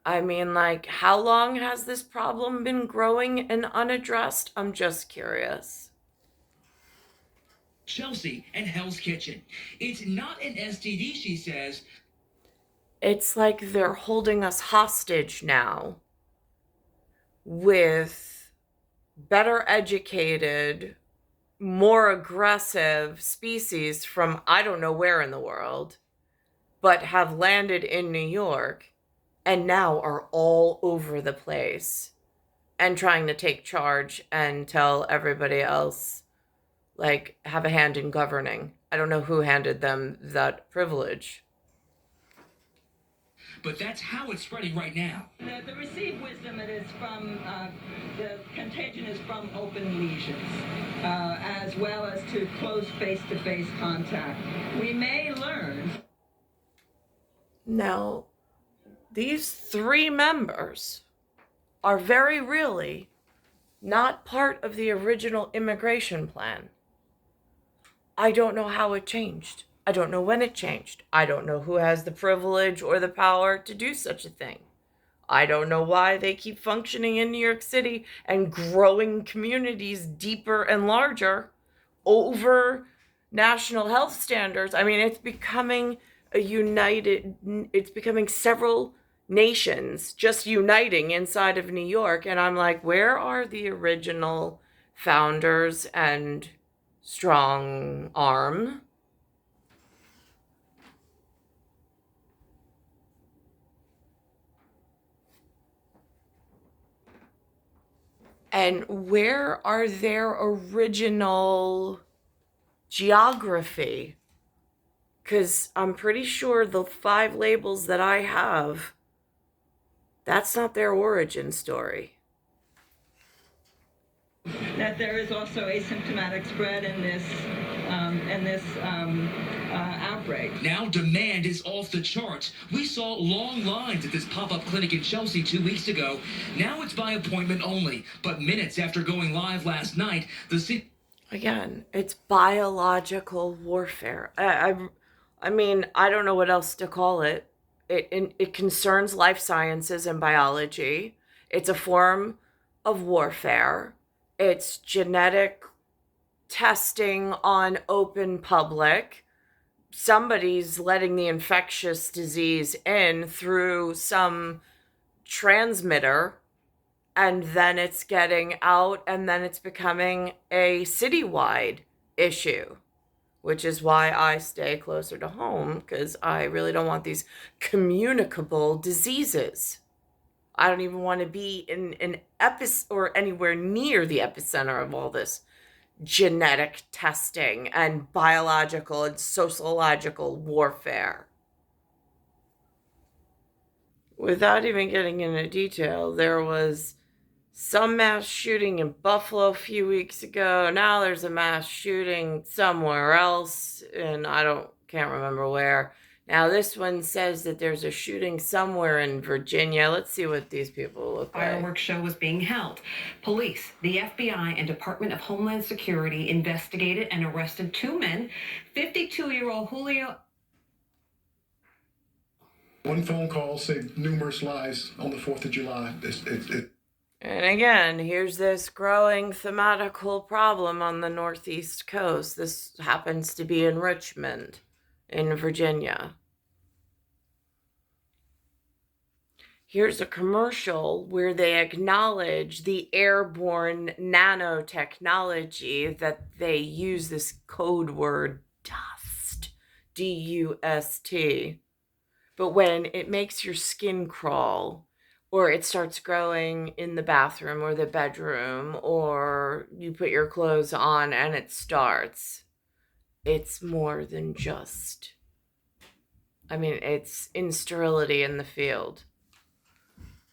How long has this problem been growing and unaddressed? I'm just curious. Chelsea and Hell's Kitchen. It's not an STD, she says. It's like they're holding us hostage now with better educated, more aggressive species from I don't know where in the world, but have landed in New York and now are all over the place and trying to take charge and tell everybody else, have a hand in governing. I don't know who handed them that privilege. But that's how it's spreading right now. The received wisdom, it is from, the contagion is from open lesions, as well as to close face-to-face contact. We may learn. Now, these 3 members are very really not part of the original immigration plan. I don't know how it changed. I don't know when it changed. I don't know who has the privilege or the power to do such a thing. I don't know why they keep functioning in New York City and growing communities deeper and larger over national health standards. It's becoming it's becoming several nations just uniting inside of New York. And I'm like, where are the original founders and strong arm? And where are their original geography? Because I'm pretty sure the 5 labels that I have, that's not their origin story. that there is also asymptomatic spread in this outbreak. Now demand is off the charts. We saw long lines at this pop-up clinic in Chelsea 2 weeks ago. Now it's by appointment only. But minutes after going live last night, the city... Again, it's biological warfare. I mean, I don't know what else to call it. It concerns life sciences and biology. It's a form of warfare. It's genetic testing on open public. Somebody's letting the infectious disease in through some transmitter, and then it's getting out, and then it's becoming a citywide issue, which is why I stay closer to home, because I really don't want these communicable diseases. I don't even want to be in an or anywhere near the epicenter of all this genetic testing and biological and sociological warfare. Without even getting into detail, there was some mass shooting in Buffalo a few weeks ago. Now there's a mass shooting somewhere else, and can't remember where. Now this one says that there's a shooting somewhere in Virginia. Let's see what these people look like. Fireworks show was being held. Police, the FBI, and Department of Homeland Security investigated and arrested 2 men. 52-year-old Julio. One phone call saved numerous lives on the 4th of July. And again, here's this growing thematical problem on the Northeast coast. This happens to be in Richmond, in Virginia. Here's a commercial where they acknowledge the airborne nanotechnology that they use this code word dust, D-U-S-T. But when it makes your skin crawl, or it starts growing in the bathroom or the bedroom, or you put your clothes on and it starts, it's more than just, it's in sterility in the field.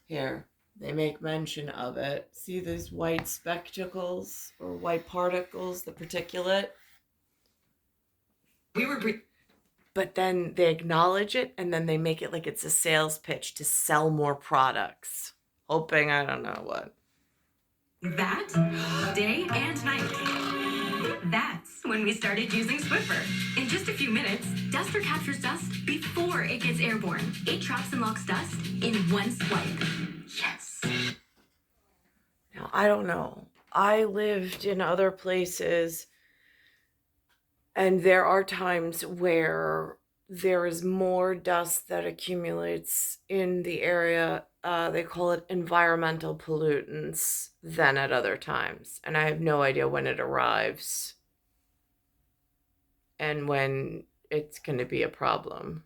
Here, they make mention of it. See these white spectacles or white particles, the particulate? But then they acknowledge it, and then they make it like it's a sales pitch to sell more products. Hoping, I don't know what. That, day and night. That's when we started using Swiffer. In just a few minutes, Duster captures dust before it gets airborne. It traps and locks dust in one swipe. Yes. Now, I don't know. I lived in other places, and there are times where there is more dust that accumulates in the area. They call it environmental pollutants than at other times. And I have no idea when it arrives and when it's going to be a problem.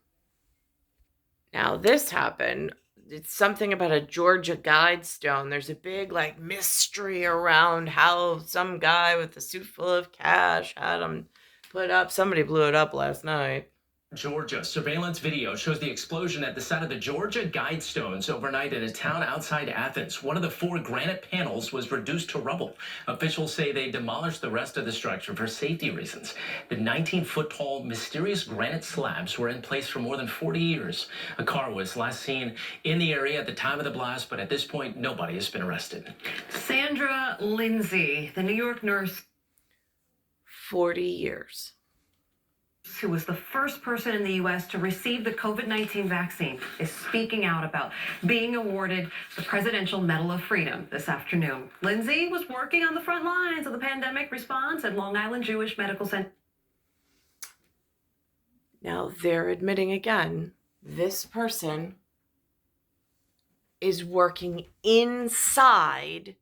Now, this happened. It's something about a Georgia Guidestone. There's a big mystery around how some guy with a suit full of cash had them put up. Somebody blew it up last night. Georgia. Surveillance video shows the explosion at the site of the Georgia Guidestones overnight in a town outside Athens. One of the 4 granite panels was reduced to rubble. Officials say they demolished the rest of the structure for safety reasons. The 19-foot-tall mysterious granite slabs were in place for more than 40 years. A car was last seen in the area at the time of the blast, but at this point, nobody has been arrested. Sandra Lindsay, the New York nurse. 40 years. Who was the first person in the U.S. to receive the COVID-19 vaccine, is speaking out about being awarded the Presidential Medal of Freedom this afternoon. Lindsay was working on the front lines of the pandemic response at Long Island Jewish Medical Center. Now, they're admitting again, this person is working inside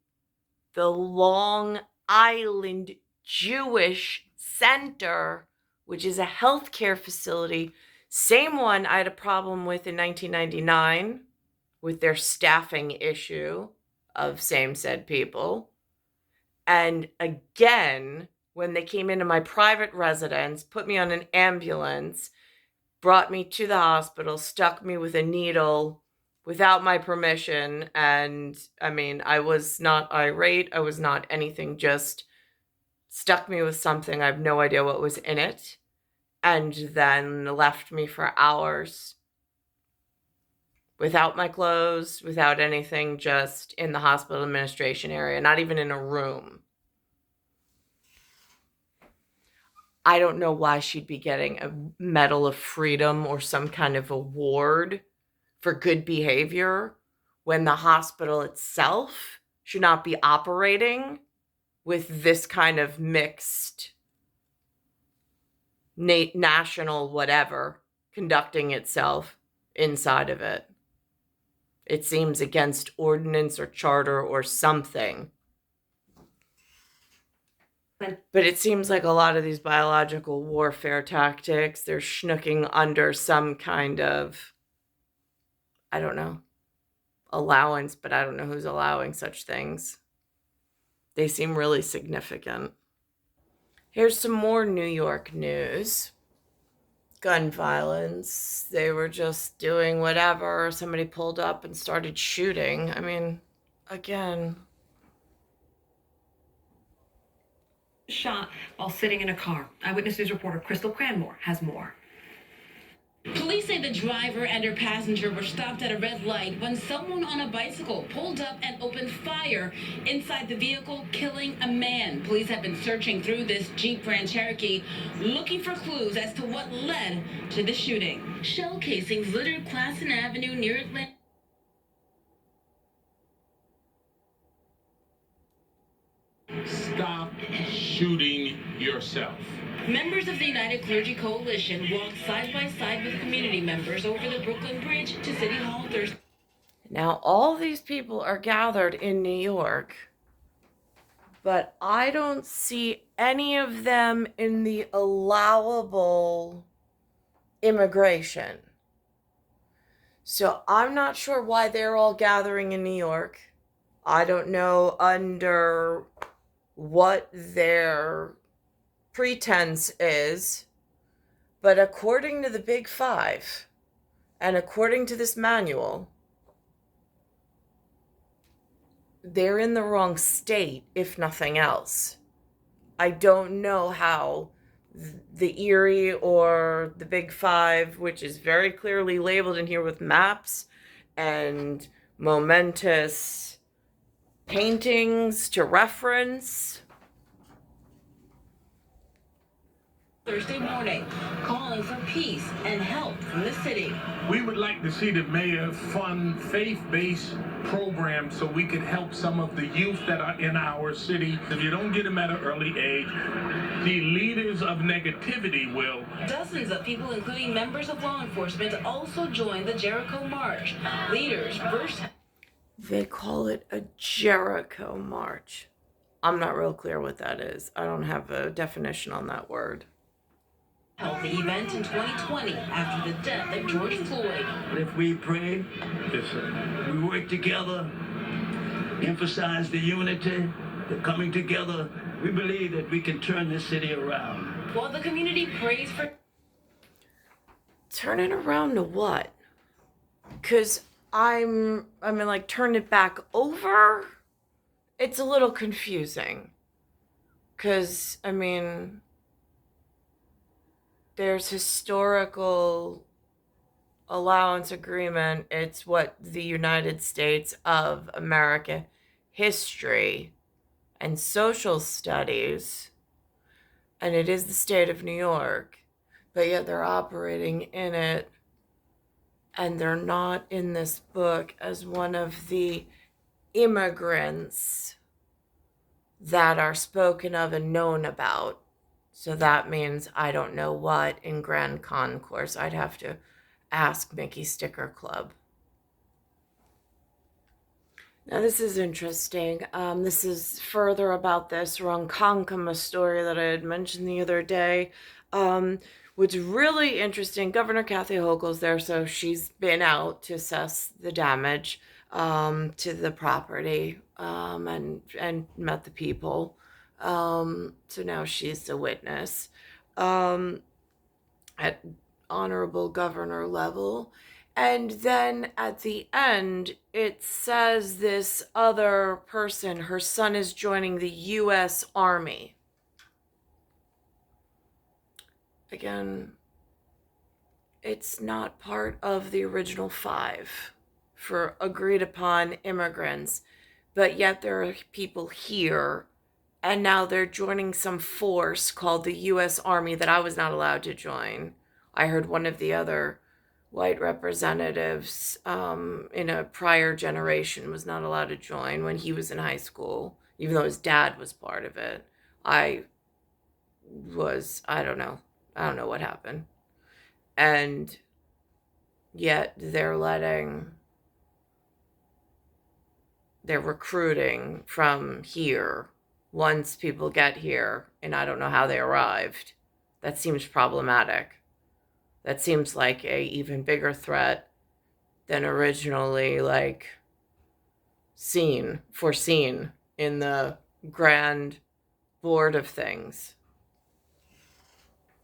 the Long Island Jewish Center, which is a healthcare facility, same one I had a problem with in 1999 with their staffing issue of same said people. And again, when they came into my private residence, put me on an ambulance, brought me to the hospital, stuck me with a needle without my permission. And I mean, I was not irate. I was not anything, just stuck me with something. I have no idea what was in it. And then left me for hours without my clothes, without anything, just in the hospital administration area, not even in a room. I don't know why she'd be getting a Medal of Freedom or some kind of award for good behavior when the hospital itself should not be operating with this kind of mixed national whatever conducting itself inside of it. It seems against ordinance or charter or something. But it seems like a lot of these biological warfare tactics, they're schnooking under some kind of, I don't know, allowance, but I don't know who's allowing such things. They seem really significant. Here's some more New York news. Gun violence. They were just doing whatever. Somebody pulled up and started shooting. I mean, again. Shot while sitting in a car. Eyewitness News reporter Crystal Cranmore has more. Police say the driver and her passenger were stopped at a red light when someone on a bicycle pulled up and opened fire inside the vehicle, killing a man. Police have been searching through this Jeep Grand Cherokee, looking for clues as to what led to the shooting. Shell casings littered Classen Avenue near Atlanta. Stop shooting yourself. Members of the United Clergy Coalition walked side by side with community members over the Brooklyn Bridge to City Hall Thursday. Now, all these people are gathered in New York, but I don't see any of them in the allowable immigration. So I'm not sure why they're all gathering in New York. I don't know under what their pretense is, but according to the Big Five, and according to this manual, they're in the wrong state, if nothing else. I don't know how the Erie or the Big Five, which is very clearly labeled in here with maps and momentous paintings to reference. Thursday morning, calling for peace and help from the city. We would like to see the mayor fund faith-based programs so we can help some of the youth that are in our city. If you don't get them at an early age, the leaders of negativity will. Dozens of people, including members of law enforcement, also joined the Jericho March. Leaders first. They call it a Jericho March. I'm not real clear what that is. I don't have a definition on that word. Held the event in 2020 after the death of George Floyd. If we pray, we work together, emphasize the unity, the coming together, we believe that we can turn this city around. While the community prays for... Turn it around to what? Because I mean, like, turn it back over? It's a little confusing. Because, I mean, there's historical allowance agreement. It's what the United States of America history and social studies, and it is the state of New York, but yet they're operating in it, and they're not in this book as one of the immigrants that are spoken of and known about. So that means I don't know what in Grand Concourse. I'd have to ask Mickey Sticker Club. Now this is interesting. This is further about this Ronkonkoma story that I had mentioned the other day. What's really interesting, Governor Kathy Hochul's there, so she's been out to assess the damage to the property and met the people. So now she's the witness at honorable governor level. And then at the end, it says this other person, her son is joining the U.S. Army. Again, it's not part of the original 5 for agreed upon immigrants, but yet there are people here, and now they're joining some force called the U.S. Army that I was not allowed to join. I heard one of the other white representatives in a prior generation was not allowed to join when he was in high school, even though his dad was part of it. I don't know what happened. And yet they're recruiting from here once people get here, and I don't know how they arrived. That seems problematic. That seems like a even bigger threat than originally foreseen in the grand board of things.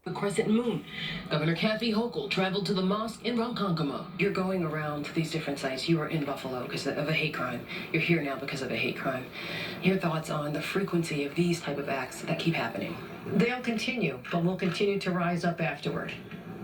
The crescent moon. Governor Kathy Hochul traveled to the mosque in Ronkonkoma. You're going around these different sites. You were in Buffalo because of a hate crime. You're here now because of a hate crime. Your thoughts on the frequency of these type of acts that keep happening? They'll continue, but we'll continue to rise up afterward.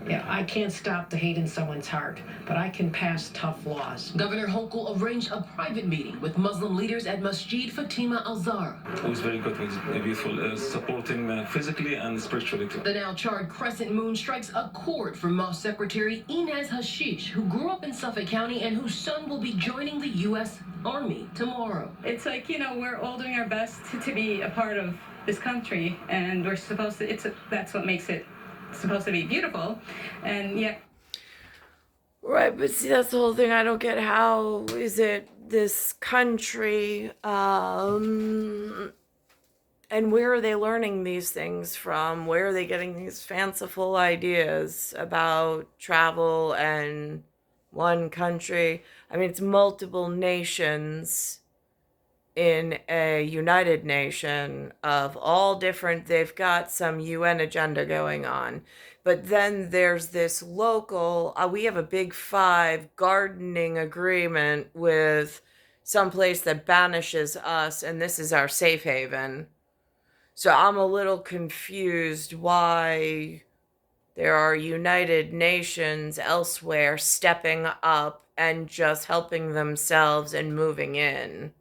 Yeah, I can't stop the hate in someone's heart, but I can pass tough laws. Governor Hochul arranged a private meeting with Muslim leaders at Masjid Fatima Al-Zahra. It was very good, very beautiful, supporting physically and spiritually too. The now charred crescent moon strikes a chord for Mosque Secretary Inez Hashish, who grew up in Suffolk County and whose son will be joining the U.S. Army tomorrow. It's like, we're all doing our best to be a part of this country, and we're supposed to, that's what makes it supposed to be beautiful, and yeah. Right, but see, that's the whole thing. I don't get how is it this country, and where are they learning these things from? Where are they getting these fanciful ideas about travel and one country? I mean, it's multiple nations in a united nation of all different, they've got some UN agenda going on. But then there's this local, we have a big 5 gardening agreement with someplace that banishes us, and this is our safe haven. So I'm a little confused why there are United Nations elsewhere stepping up and just helping themselves and moving in.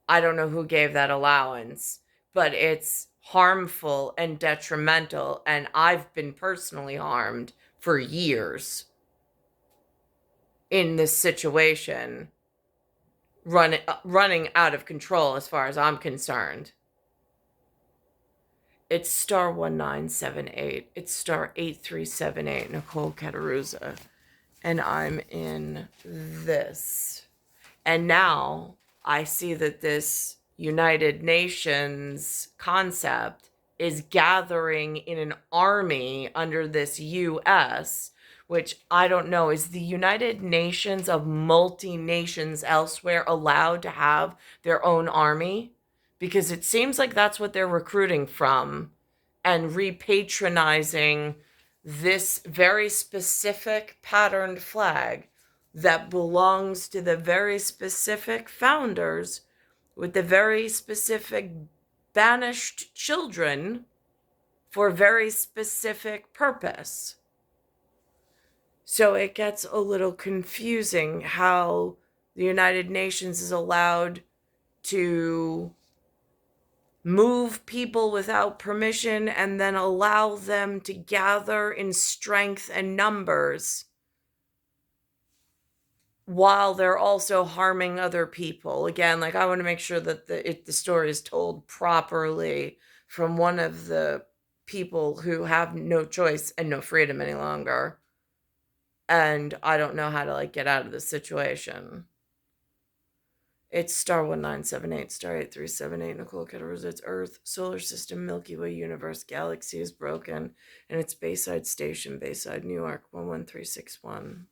I don't know who gave that allowance, but it's harmful and detrimental, and I've been personally harmed for years in this situation, running out of control as far as I'm concerned. It's star 1978. It's star 8378, Nicole Cattaruzza, and I'm in this. And now I see that this United Nations concept is gathering in an army under this U.S., which I don't know. Is the United Nations of multi-nations elsewhere allowed to have their own army? Because it seems like that's what they're recruiting from and repatronizing this very specific patterned flag that belongs to the very specific founders with the very specific banished children for a very specific purpose. So it gets a little confusing how the United Nations is allowed to move people without permission and then allow them to gather in strength and numbers while they're also harming other people. Again, I want to make sure that the story is told properly from one of the people who have no choice and no freedom any longer. And I don't know how to get out of this situation. It's star 1978, star 8378, Nicole Cattaruzza. It's Earth, Solar System, Milky Way, Universe, Galaxy is broken, and it's Bayside Station, Bayside, New York, 11361.